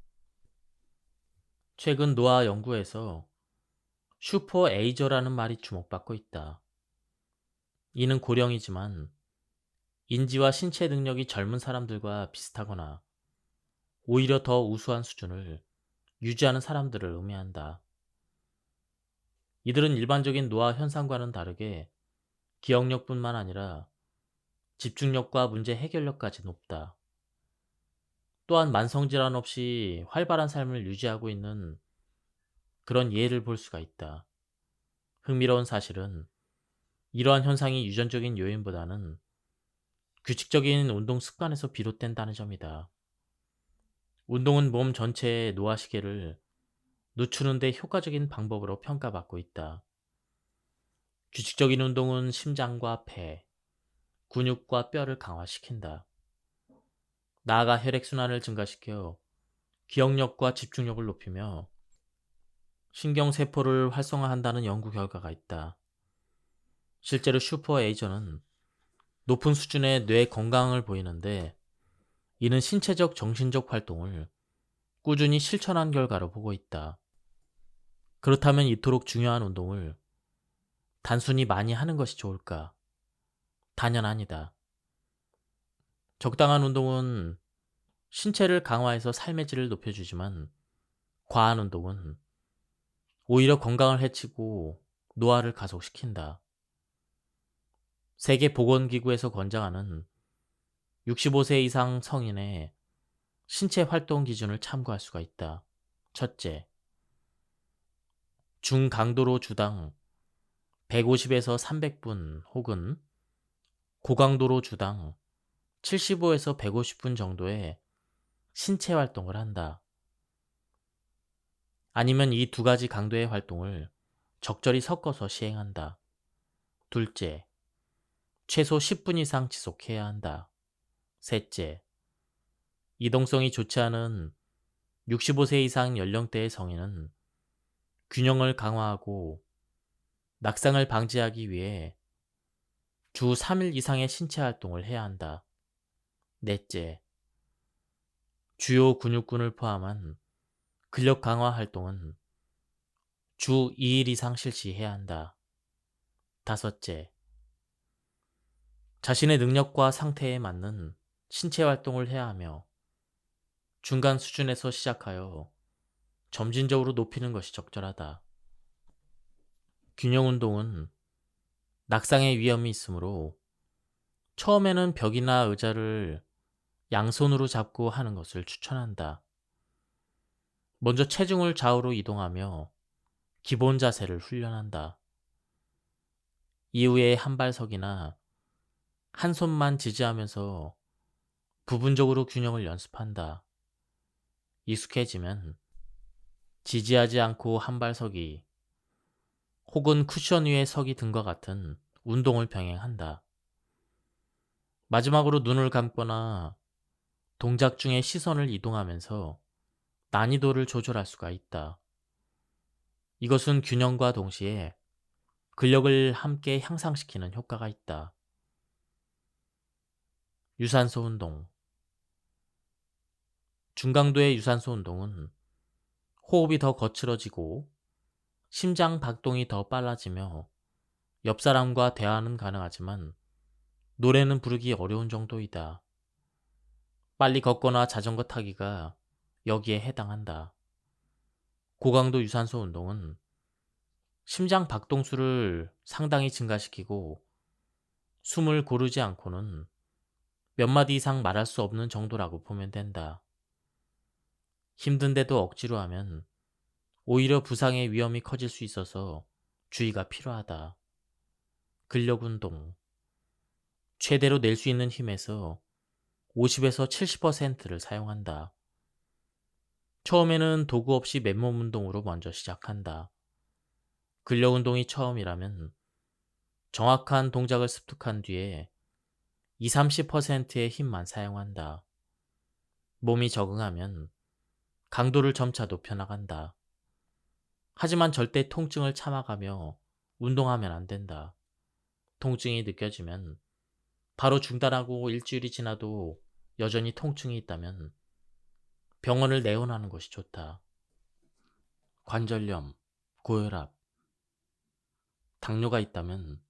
최근 노화 연구에서 슈퍼 에이저라는 말이 주목받고 있다. 이는 고령이지만 인지와 신체 능력이 젊은 사람들과 비슷하거나 오히려 더 우수한 수준을 유지하는 사람들을 의미한다. 이들은 일반적인 노화 현상과는 다르게 기억력뿐만 아니라 집중력과 문제 해결력까지 높다. 또한 만성질환 없이 활발한 삶을 유지하고 있는 그런 예를 볼 수가 있다. 흥미로운 사실은 이러한 현상이 유전적인 요인보다는 규칙적인 운동 습관에서 비롯된다는 점이다. 운동은 몸 전체의 노화 시계를 늦추는 데 효과적인 방법으로 평가받고 있다. 규칙적인 운동은 심장과 폐, 근육과 뼈를 강화시킨다. 나아가 혈액순환을 증가시켜 기억력과 집중력을 높이며 신경세포를 활성화한다는 연구 결과가 있다. 실제로 슈퍼에이저는 높은 수준의 뇌 건강을 보이는데 이는 신체적 정신적 활동을 꾸준히 실천한 결과로 보고 있다. 그렇다면 이토록 중요한 운동을 단순히 많이 하는 것이 좋을까? 단연 아니다. 적당한 운동은 신체를 강화해서 삶의 질을 높여주지만 과한 운동은 오히려 건강을 해치고 노화를 가속시킨다. 세계보건기구에서 권장하는 65세 이상 성인의 신체 활동 기준을 참고할 수가 있다. 첫째, 중강도로 주당 150에서 300분 혹은 고강도로 주당 75에서 150분 정도의 신체 활동을 한다. 아니면 이 두 가지 강도의 활동을 적절히 섞어서 시행한다. 둘째, 최소 10분 이상 지속해야 한다. 셋째, 이동성이 좋지 않은 65세 이상 연령대의 성인은 균형을 강화하고 낙상을 방지하기 위해 주 3일 이상의 신체 활동을 해야 한다. 넷째, 주요 근육군을 포함한 근력 강화 활동은 주 2일 이상 실시해야 한다. 다섯째, 자신의 능력과 상태에 맞는 신체 활동을 해야 하며 중간 수준에서 시작하여 점진적으로 높이는 것이 적절하다. 균형 운동은 낙상의 위험이 있으므로 처음에는 벽이나 의자를 양손으로 잡고 하는 것을 추천한다. 먼저 체중을 좌우로 이동하며 기본 자세를 훈련한다. 이후에 한발석이나 한 손만 지지하면서 부분적으로 균형을 연습한다. 익숙해지면 지지하지 않고 한발서기 혹은 쿠션 위에 서기 등과 같은 운동을 병행한다. 마지막으로 눈을 감거나 동작 중에 시선을 이동하면서 난이도를 조절할 수가 있다. 이것은 균형과 동시에 근력을 함께 향상시키는 효과가 있다. 유산소 운동. 중강도의 유산소 운동은 호흡이 더 거칠어지고 심장 박동이 더 빨라지며 옆 사람과 대화는 가능하지만 노래는 부르기 어려운 정도이다. 빨리 걷거나 자전거 타기가 여기에 해당한다. 고강도 유산소 운동은 심장 박동수를 상당히 증가시키고 숨을 고르지 않고는 몇 마디 이상 말할 수 없는 정도라고 보면 된다. 힘든데도 억지로 하면 오히려 부상의 위험이 커질 수 있어서 주의가 필요하다. 근력 운동. 최대로 낼 수 있는 힘에서 50에서 70%를 사용한다. 처음에는 도구 없이 맨몸 운동으로 먼저 시작한다. 근력 운동이 처음이라면 정확한 동작을 습득한 뒤에 20-30%의 힘만 사용한다. 몸이 적응하면 강도를 점차 높여나간다. 하지만 절대 통증을 참아가며 운동하면 안 된다. 통증이 느껴지면 바로 중단하고 일주일이 지나도 여전히 통증이 있다면 병원을 내원하는 것이 좋다. 관절염, 고혈압, 당뇨가 있다면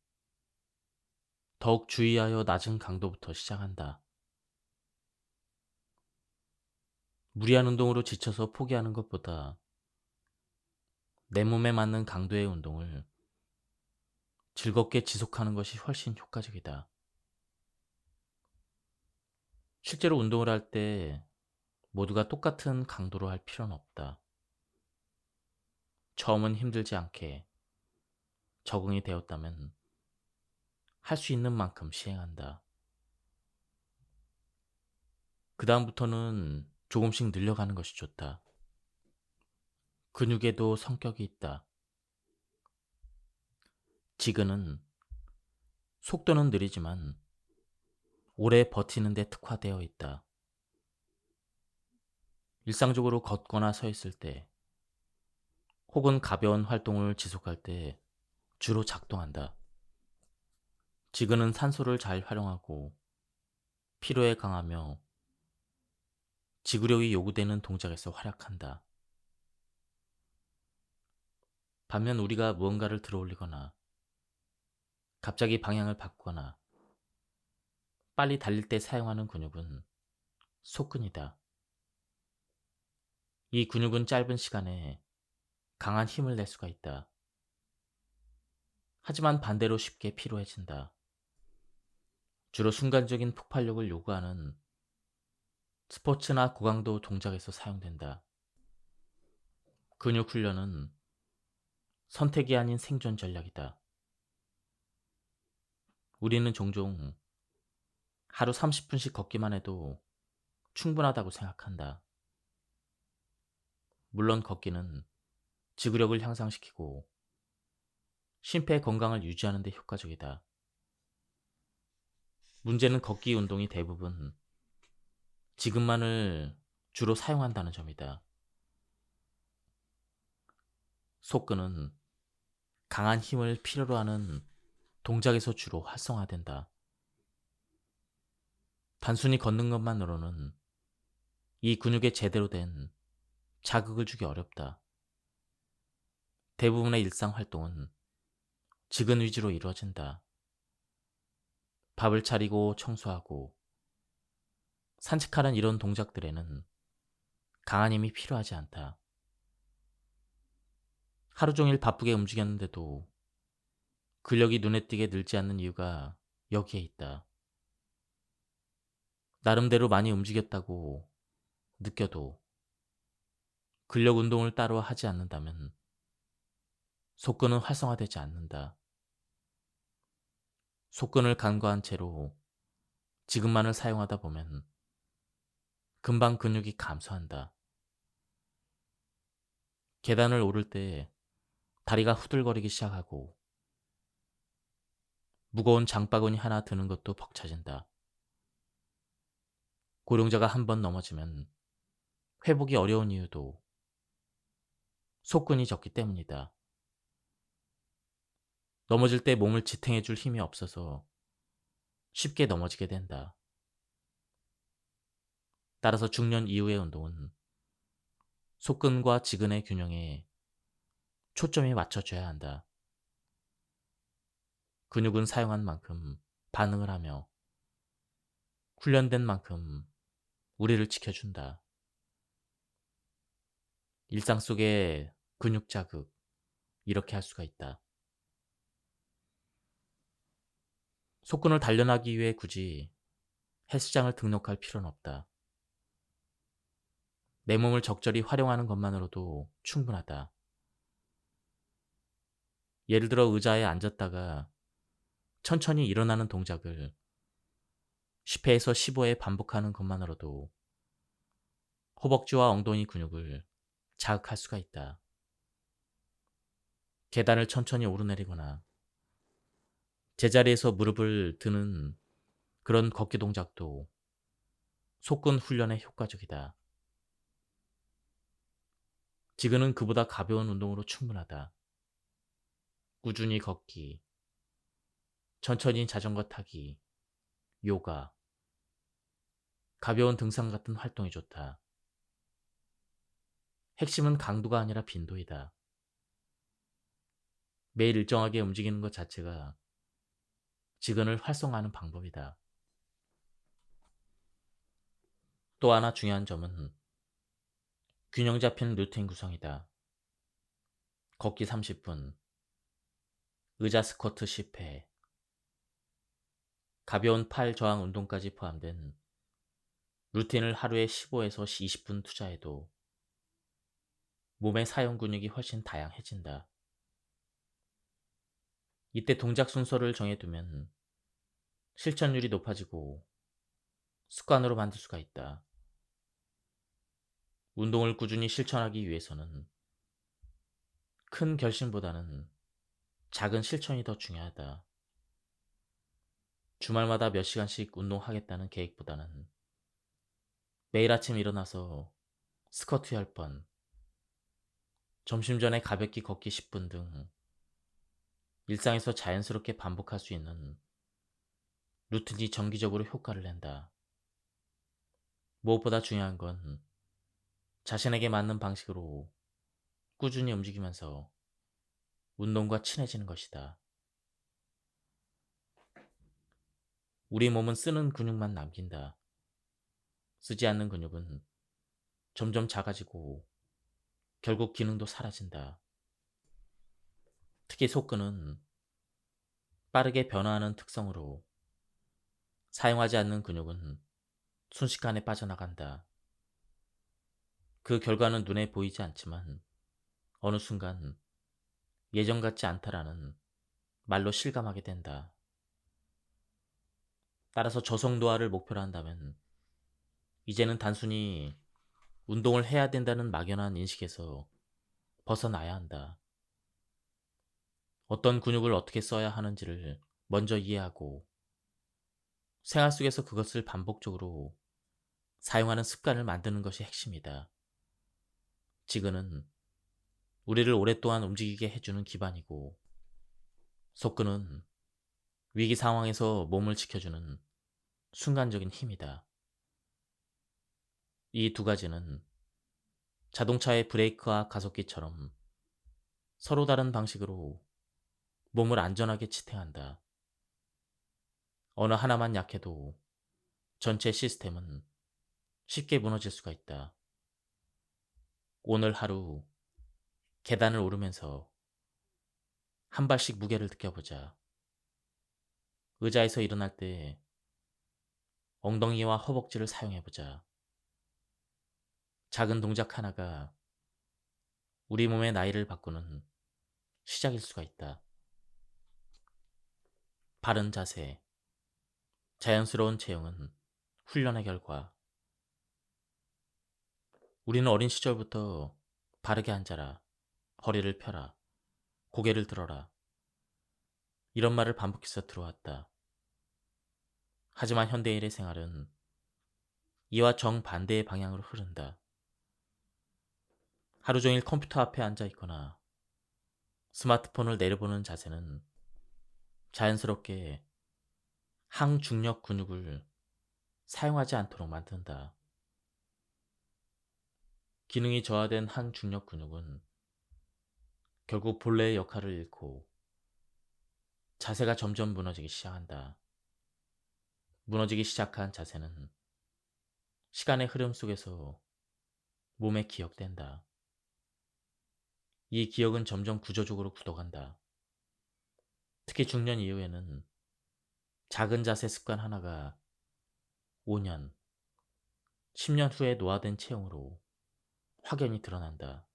더욱 주의하여 낮은 강도부터 시작한다. 무리한 운동으로 지쳐서 포기하는 것보다 내 몸에 맞는 강도의 운동을 즐겁게 지속하는 것이 훨씬 효과적이다. 실제로 운동을 할 때 모두가 똑같은 강도로 할 필요는 없다. 처음은 힘들지 않게 적응이 되었다면 할 수 있는 만큼 시행한다. 그다음부터는 조금씩 늘려가는 것이 좋다. 근육에도 성격이 있다. 지근은 속도는 느리지만 오래 버티는 데 특화되어 있다. 일상적으로 걷거나 서 있을 때 혹은 가벼운 활동을 지속할 때 주로 작동한다. 지근은 산소를 잘 활용하고 피로에 강하며 지구력이 요구되는 동작에서 활약한다. 반면 우리가 무언가를 들어올리거나 갑자기 방향을 바꾸거나 빨리 달릴 때 사용하는 근육은 속근이다. 이 근육은 짧은 시간에 강한 힘을 낼 수가 있다. 하지만 반대로 쉽게 피로해진다. 주로 순간적인 폭발력을 요구하는 스포츠나 고강도 동작에서 사용된다. 근육 훈련은 선택이 아닌 생존 전략이다. 우리는 종종 하루 30분씩 걷기만 해도 충분하다고 생각한다. 물론 걷기는 지구력을 향상시키고 심폐 건강을 유지하는 데 효과적이다. 문제는 걷기 운동이 대부분 지근만을 주로 사용한다는 점이다. 속근은 강한 힘을 필요로 하는 동작에서 주로 활성화된다. 단순히 걷는 것만으로는 이 근육에 제대로 된 자극을 주기 어렵다. 대부분의 일상 활동은 지근 위주로 이루어진다. 밥을 차리고 청소하고 산책하는 이런 동작들에는 강한 힘이 필요하지 않다. 하루 종일 바쁘게 움직였는데도 근력이 눈에 띄게 늘지 않는 이유가 여기에 있다. 나름대로 많이 움직였다고 느껴도 근력 운동을 따로 하지 않는다면 속근은 활성화되지 않는다. 속근을 간과한 채로 지근만을 사용하다 보면 금방 근육이 감소한다. 계단을 오를 때 다리가 후들거리기 시작하고 무거운 장바구니 하나 드는 것도 벅차진다. 고령자가 한 번 넘어지면 회복이 어려운 이유도 속근이 적기 때문이다. 넘어질 때 몸을 지탱해 줄 힘이 없어서 쉽게 넘어지게 된다. 따라서 중년 이후의 운동은 속근과 지근의 균형에 초점이 맞춰져야 한다. 근육은 사용한 만큼 반응을 하며 훈련된 만큼 우리를 지켜준다. 일상 속의 근육 자극, 이렇게 할 수가 있다. 속근을 단련하기 위해 굳이 헬스장을 등록할 필요는 없다. 내 몸을 적절히 활용하는 것만으로도 충분하다. 예를 들어 의자에 앉았다가 천천히 일어나는 동작을 10회에서 15회 반복하는 것만으로도 허벅지와 엉덩이 근육을 자극할 수가 있다. 계단을 천천히 오르내리거나 제자리에서 무릎을 드는 그런 걷기 동작도 속근 훈련에 효과적이다. 지근은 그보다 가벼운 운동으로 충분하다. 꾸준히 걷기, 천천히 자전거 타기, 요가, 가벼운 등산 같은 활동이 좋다. 핵심은 강도가 아니라 빈도이다. 매일 일정하게 움직이는 것 자체가 지근을 활성화하는 방법이다. 또 하나 중요한 점은 균형 잡힌 루틴 구성이다. 걷기 30분, 의자 스쿼트 10회, 가벼운 팔 저항 운동까지 포함된 루틴을 하루에 15에서 20분 투자해도 몸의 사용 근육이 훨씬 다양해진다. 이때 동작 순서를 정해두면 실천율이 높아지고 습관으로 만들 수가 있다. 운동을 꾸준히 실천하기 위해서는 큰 결심보다는 작은 실천이 더 중요하다. 주말마다 몇 시간씩 운동하겠다는 계획보다는 매일 아침 일어나서 스쿼트 10번, 점심 전에 가볍게 걷기 10분 등 일상에서 자연스럽게 반복할 수 있는 루틴이 정기적으로 효과를 낸다. 무엇보다 중요한 건 자신에게 맞는 방식으로 꾸준히 움직이면서 운동과 친해지는 것이다. 우리 몸은 쓰는 근육만 남긴다. 쓰지 않는 근육은 점점 작아지고 결국 기능도 사라진다. 특히 속근은 빠르게 변화하는 특성으로 사용하지 않는 근육은 순식간에 빠져나간다. 그 결과는 눈에 보이지 않지만 어느 순간 예전 같지 않다라는 말로 실감하게 된다. 따라서 저속노화를 목표로 한다면 이제는 단순히 운동을 해야 된다는 막연한 인식에서 벗어나야 한다. 어떤 근육을 어떻게 써야 하는지를 먼저 이해하고 생활 속에서 그것을 반복적으로 사용하는 습관을 만드는 것이 핵심이다. 지근은 우리를 오랫동안 움직이게 해주는 기반이고 속근은 위기 상황에서 몸을 지켜주는 순간적인 힘이다. 이 두 가지는 자동차의 브레이크와 가속기처럼 서로 다른 방식으로 몸을 안전하게 지탱한다. 어느 하나만 약해도 전체 시스템은 쉽게 무너질 수가 있다. 오늘 하루 계단을 오르면서 한 발씩 무게를 느껴보자. 의자에서 일어날 때 엉덩이와 허벅지를 사용해보자. 작은 동작 하나가 우리 몸의 나이를 바꾸는 시작일 수가 있다. 바른 자세, 자연스러운 체형은 훈련의 결과. 우리는 어린 시절부터 바르게 앉아라, 허리를 펴라, 고개를 들어라. 이런 말을 반복해서 들어왔다. 하지만 현대인의 생활은 이와 정반대의 방향으로 흐른다. 하루 종일 컴퓨터 앞에 앉아 있거나 스마트폰을 내려보는 자세는 자연스럽게 항중력 근육을 사용하지 않도록 만든다. 기능이 저하된 항중력 근육은 결국 본래의 역할을 잃고 자세가 점점 무너지기 시작한다. 무너지기 시작한 자세는 시간의 흐름 속에서 몸에 기억된다. 이 기억은 점점 구조적으로 굳어간다. 특히 중년 이후에는 작은 자세 습관 하나가 5년, 10년 후에 노화된 체형으로 확연히 드러난다.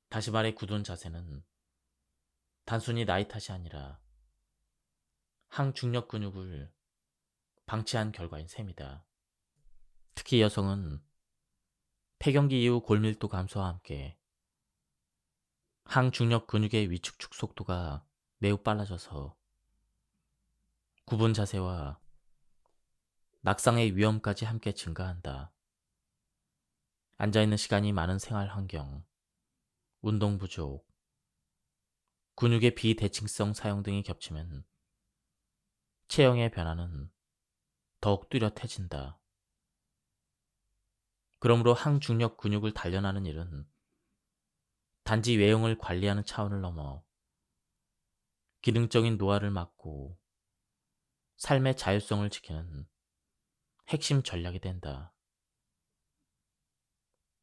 다시 말해 굳은 자세는 단순히 나이 탓이 아니라 항중력 근육을 방치한 결과인 셈이다. 특히 여성은 폐경기 이후 골밀도 감소와 함께 항중력 근육의 위축축 속도가 매우 빨라져서 굽은 자세와 낙상의 위험까지 함께 증가한다. 앉아있는 시간이 많은 생활 환경, 운동 부족, 근육의 비대칭성 사용 등이 겹치면 체형의 변화는 더욱 뚜렷해진다. 그러므로 항중력 근육을 단련하는 일은 단지 외형을 관리하는 차원을 넘어 기능적인 노화를 막고 삶의 자율성을 지키는 핵심 전략이 된다.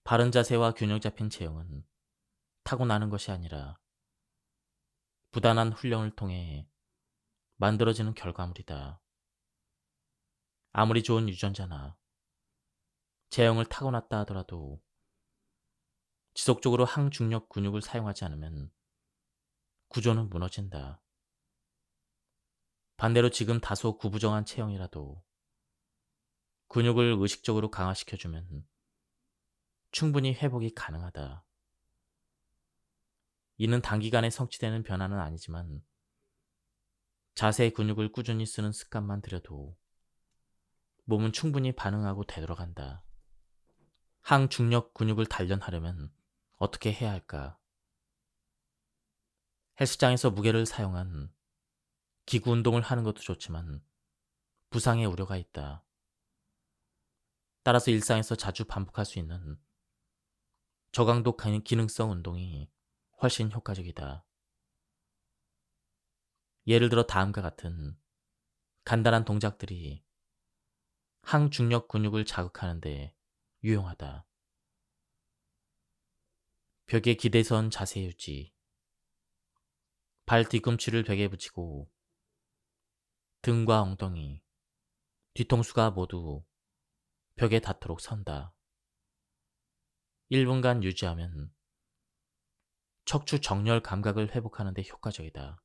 바른 자세와 균형 잡힌 체형은 타고나는 것이 아니라 부단한 훈련을 통해 만들어지는 결과물이다. 아무리 좋은 유전자나 체형을 타고났다 하더라도 지속적으로 항중력 근육을 사용하지 않으면 구조는 무너진다. 반대로 지금 다소 구부정한 체형이라도 근육을 의식적으로 강화시켜주면 충분히 회복이 가능하다. 이는 단기간에 성취되는 변화는 아니지만 자세 근육을 꾸준히 쓰는 습관만 들여도 몸은 충분히 반응하고 되돌아간다. 항중력 근육을 단련하려면 어떻게 해야 할까? 헬스장에서 무게를 사용한 기구 운동을 하는 것도 좋지만 부상의 우려가 있다. 따라서 일상에서 자주 반복할 수 있는 저강도 기능성 운동이 훨씬 효과적이다. 예를 들어 다음과 같은 간단한 동작들이 항중력 근육을 자극하는 데 유용하다. 벽에 기대선 자세 유지, 발 뒤꿈치를 벽에 붙이고 등과 엉덩이, 뒤통수가 모두 벽에 닿도록 선다. 1분간 유지하면 척추 정렬 감각을 회복하는 데 효과적이다.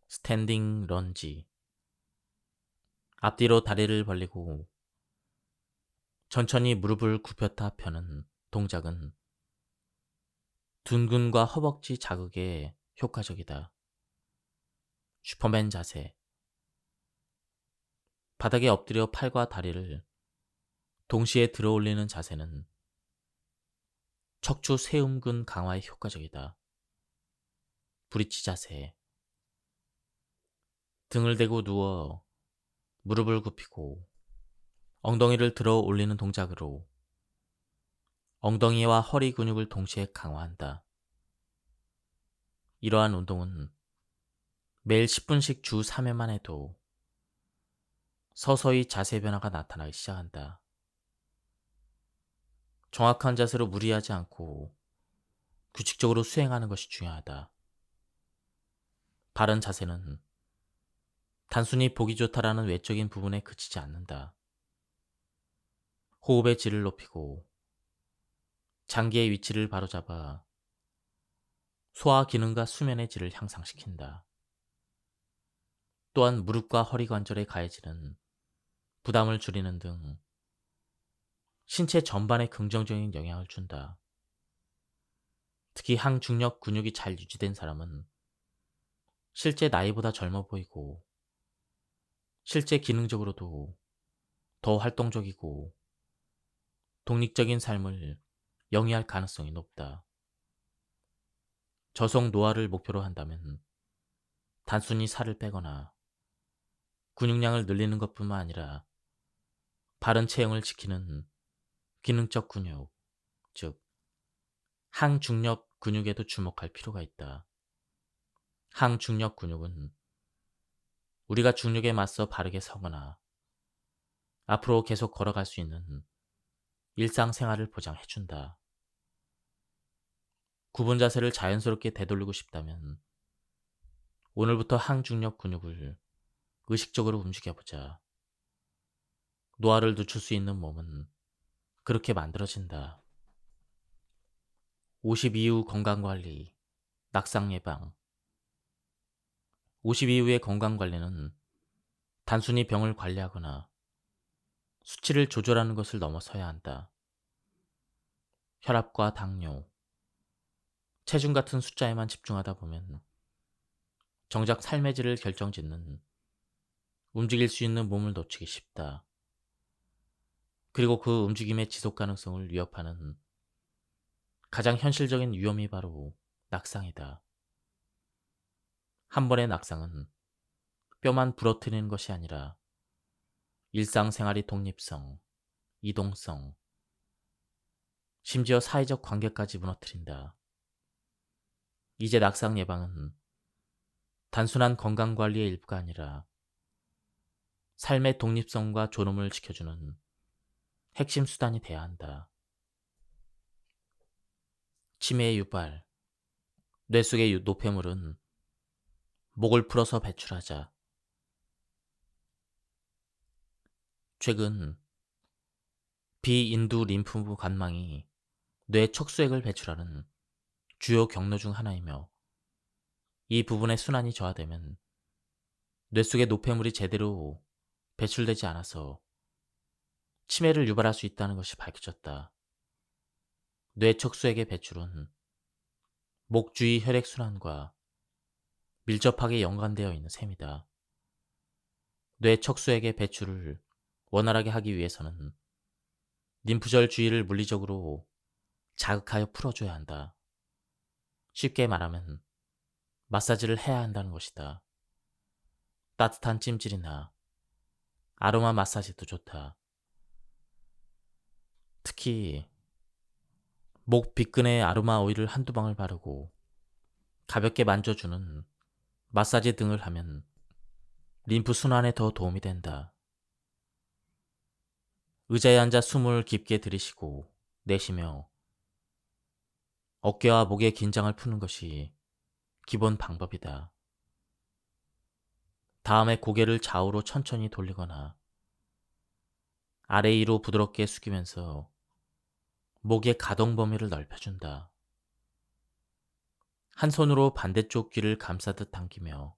스탠딩 런지, 앞뒤로 다리를 벌리고 천천히 무릎을 굽혔다 펴는 동작은 둔근과 허벅지 자극에 효과적이다. 슈퍼맨 자세, 바닥에 엎드려 팔과 다리를 동시에 들어 올리는 자세는 척추 세움근 강화에 효과적이다. 브릿지 자세, 등을 대고 누워 무릎을 굽히고 엉덩이를 들어 올리는 동작으로 엉덩이와 허리 근육을 동시에 강화한다. 이러한 운동은 매일 10분씩 주 3회만 해도 서서히 자세 변화가 나타나기 시작한다. 정확한 자세로 무리하지 않고 규칙적으로 수행하는 것이 중요하다. 바른 자세는 단순히 보기 좋다라는 외적인 부분에 그치지 않는다. 호흡의 질을 높이고 장기의 위치를 바로잡아 소화 기능과 수면의 질을 향상시킨다. 또한 무릎과 허리 관절에 가해지는 부담을 줄이는 등 신체 전반에 긍정적인 영향을 준다. 특히 항중력 근육이 잘 유지된 사람은 실제 나이보다 젊어 보이고 실제 기능적으로도 더 활동적이고 독립적인 삶을 영위할 가능성이 높다. 저속 노화를 목표로 한다면 단순히 살을 빼거나 근육량을 늘리는 것뿐만 아니라 바른 체형을 지키는 기능적 근육, 즉 항중력 근육에도 주목할 필요가 있다. 항중력 근육은 우리가 중력에 맞서 바르게 서거나 앞으로 계속 걸어갈 수 있는 일상생활을 보장해준다. 굽은 자세를 자연스럽게 되돌리고 싶다면 오늘부터 항중력 근육을 의식적으로 움직여보자. 노화를 늦출 수 있는 몸은 그렇게 만들어진다. 50 이후 건강관리, 낙상 예방. 50 이후의 건강관리는 단순히 병을 관리하거나 수치를 조절하는 것을 넘어서야 한다. 혈압과 당뇨, 체중 같은 숫자에만 집중하다 보면 정작 삶의 질을 결정짓는 움직일 수 있는 몸을 놓치기 쉽다. 그리고 그 움직임의 지속 가능성을 위협하는 가장 현실적인 위험이 바로 낙상이다. 한 번의 낙상은 뼈만 부러뜨리는 것이 아니라 일상생활의 독립성, 이동성, 심지어 사회적 관계까지 무너뜨린다. 이제 낙상 예방은 단순한 건강관리의 일부가 아니라 삶의 독립성과 존엄을 지켜주는 핵심 수단이 돼야 한다. 치매의 유발, 뇌 속의 노폐물은 목을 풀어서 배출하자. 최근 비인두 림프 관망이 뇌 척수액을 배출하는 주요 경로 중 하나이며, 이 부분의 순환이 저하되면 뇌 속의 노폐물이 제대로 배출되지 않아서 치매를 유발할 수 있다는 것이 밝혀졌다. 뇌 척수액의 배출은 목 주위 혈액순환과 밀접하게 연관되어 있는 셈이다. 뇌 척수액의 배출을 원활하게 하기 위해서는 림프절 주위를 물리적으로 자극하여 풀어줘야 한다. 쉽게 말하면 마사지를 해야 한다는 것이다. 따뜻한 찜질이나 아로마 마사지도 좋다. 특히 목 빗근에 아로마 오일을 한두 방울 바르고 가볍게 만져주는 마사지 등을 하면 림프 순환에 더 도움이 된다. 의자에 앉아 숨을 깊게 들이쉬고 내쉬며 어깨와 목의 긴장을 푸는 것이 기본 방법이다. 다음에 고개를 좌우로 천천히 돌리거나 아래 위로 부드럽게 숙이면서 목의 가동 범위를 넓혀준다. 한 손으로 반대쪽 귀를 감싸듯 당기며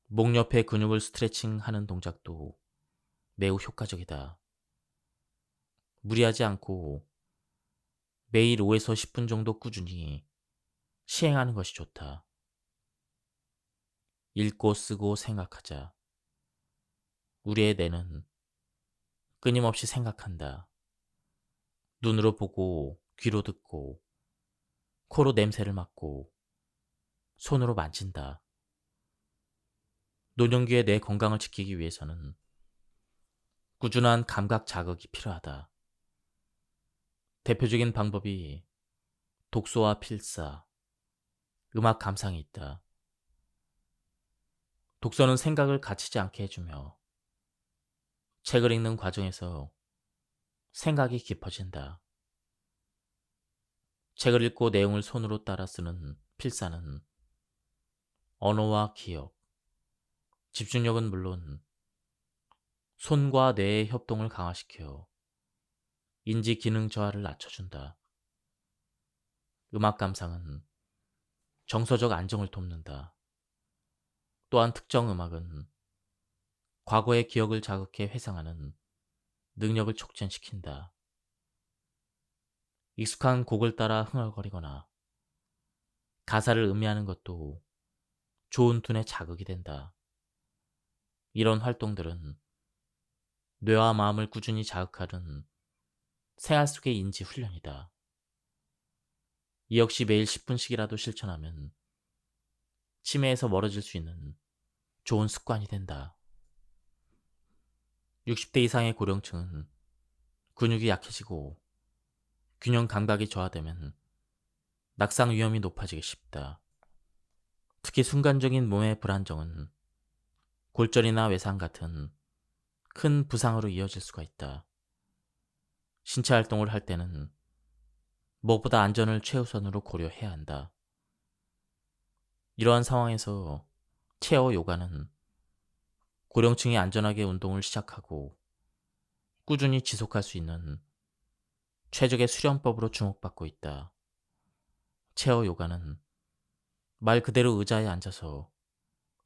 목 옆의 근육을 스트레칭하는 동작도 매우 효과적이다. 무리하지 않고 매일 5에서 10분 정도 꾸준히 시행하는 것이 좋다. 읽고 쓰고 생각하자. 우리의 뇌는 끊임없이 생각한다. 눈으로 보고, 귀로 듣고, 코로 냄새를 맡고, 손으로 만진다. 노년기의 뇌 건강을 지키기 위해서는 꾸준한 감각 자극이 필요하다. 대표적인 방법이 독서와 필사, 음악 감상이 있다. 독서는 생각을 갇히지 않게 해주며 책을 읽는 과정에서 생각이 깊어진다. 책을 읽고 내용을 손으로 따라 쓰는 필사는 언어와 기억, 집중력은 물론 손과 뇌의 협동을 강화시켜 인지 기능 저하를 낮춰준다. 음악 감상은 정서적 안정을 돕는다. 또한 특정 음악은 과거의 기억을 자극해 회상하는 능력을 촉진시킨다. 익숙한 곡을 따라 흥얼거리거나 가사를 음미하는 것도 좋은 둔의 자극이 된다. 이런 활동들은 뇌와 마음을 꾸준히 자극하는 생활 속의 인지 훈련이다. 이 역시 매일 10분씩이라도 실천하면 치매에서 멀어질 수 있는 좋은 습관이 된다. 60대 이상의 고령층은 근육이 약해지고 균형 감각이 저하되면 낙상 위험이 높아지기 쉽다. 특히 순간적인 몸의 불안정은 골절이나 외상 같은 큰 부상으로 이어질 수가 있다. 신체 활동을 할 때는 무엇보다 안전을 최우선으로 고려해야 한다. 이러한 상황에서 체어 요가는 고령층이 안전하게 운동을 시작하고 꾸준히 지속할 수 있는 최적의 수련법으로 주목받고 있다. 체어 요가는 말 그대로 의자에 앉아서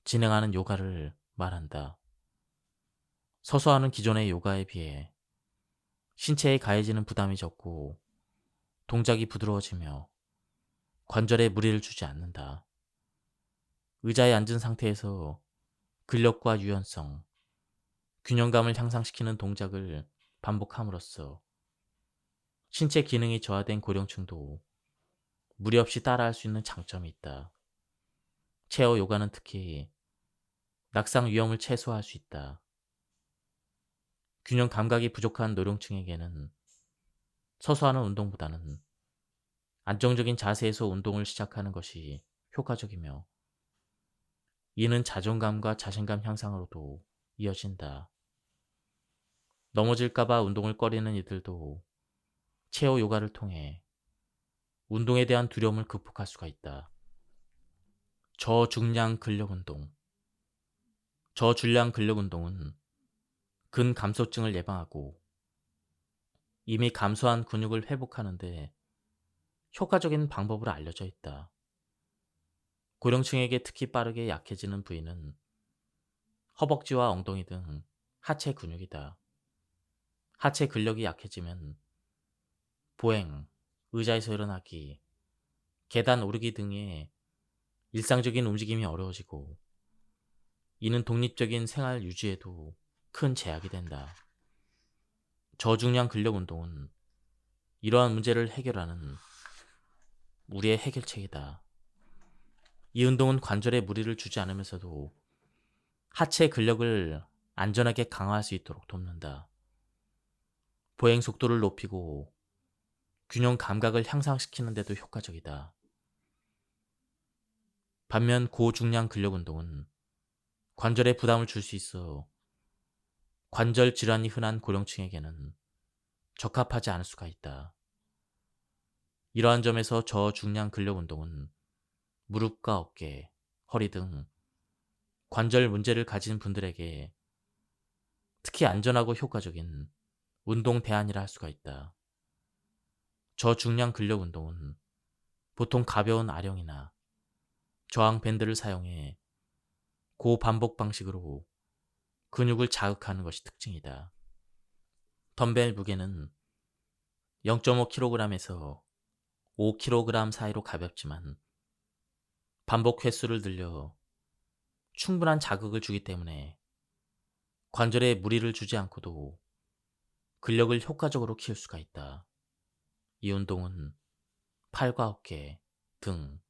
진행하는 요가를 말한다. 서서 하는 기존의 요가에 비해 신체에 가해지는 부담이 적고 동작이 부드러워지며 관절에 무리를 주지 않는다. 의자에 앉은 상태에서 근력과 유연성, 균형감을 향상시키는 동작을 반복함으로써 신체 기능이 저하된 고령층도 무리 없이 따라할 수 있는 장점이 있다. 체어 요가는 특히 낙상 위험을 최소화할 수 있다. 균형 감각이 부족한 노령층에게는 서서 하는 운동보다는 안정적인 자세에서 운동을 시작하는 것이 효과적이며, 이는 자존감과 자신감 향상으로도 이어진다. 넘어질까봐 운동을 꺼리는 이들도 체어 요가를 통해 운동에 대한 두려움을 극복할 수가 있다. 저중량 근력 운동. 저중량 근력 운동은 근감소증을 예방하고 이미 감소한 근육을 회복하는데 효과적인 방법으로 알려져 있다. 고령층에게 특히 빠르게 약해지는 부위는 허벅지와 엉덩이 등 하체 근육이다. 하체 근력이 약해지면 보행, 의자에서 일어나기, 계단 오르기 등의 일상적인 움직임이 어려워지고, 이는 독립적인 생활 유지에도 큰 제약이 된다. 저중량 근력 운동은 이러한 문제를 해결하는 우리의 해결책이다. 이 운동은 관절에 무리를 주지 않으면서도 하체 근력을 안전하게 강화할 수 있도록 돕는다. 보행 속도를 높이고 균형 감각을 향상시키는 데도 효과적이다. 반면 고중량 근력 운동은 관절에 부담을 줄 수 있어 관절 질환이 흔한 고령층에게는 적합하지 않을 수가 있다. 이러한 점에서 저중량 근력 운동은 무릎과 어깨, 허리 등 관절 문제를 가진 분들에게 특히 안전하고 효과적인 운동 대안이라 할 수가 있다. 저중량 근력 운동은 보통 가벼운 아령이나 저항 밴드를 사용해 고반복 방식으로 근육을 자극하는 것이 특징이다. 덤벨 무게는 0.5kg에서 5kg 사이로 가볍지만 반복 횟수를 늘려 충분한 자극을 주기 때문에 관절에 무리를 주지 않고도 근력을 효과적으로 키울 수가 있다. 이 운동은 팔과 어깨, 등,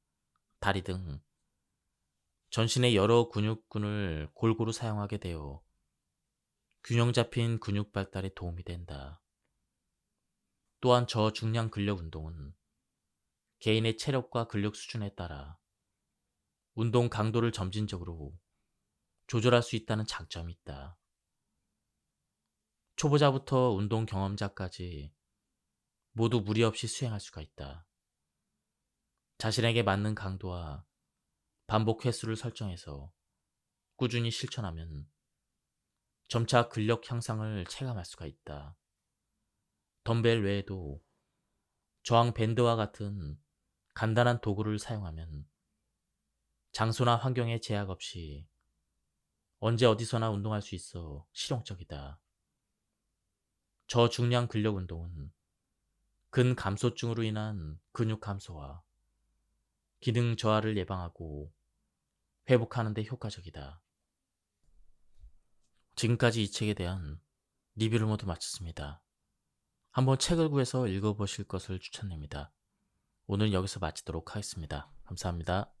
다리 등 전신의 여러 근육군을 골고루 사용하게 되어 균형 잡힌 근육 발달에 도움이 된다. 또한 저중량 근력 운동은 개인의 체력과 근력 수준에 따라 운동 강도를 점진적으로 조절할 수 있다는 장점이 있다. 초보자부터 운동 경험자까지 모두 무리 없이 수행할 수가 있다. 자신에게 맞는 강도와 반복 횟수를 설정해서 꾸준히 실천하면 점차 근력 향상을 체감할 수가 있다. 덤벨 외에도 저항 밴드와 같은 간단한 도구를 사용하면 장소나 환경에 제약 없이 언제 어디서나 운동할 수 있어 실용적이다. 저중량 근력 운동은 근감소증으로 인한 근육 감소와 기능 저하를 예방하고 회복하는 데 효과적이다. 지금까지 이 책에 대한 리뷰를 모두 마쳤습니다. 한번 책을 구해서 읽어보실 것을 추천합니다. 오늘 여기서 마치도록 하겠습니다. 감사합니다.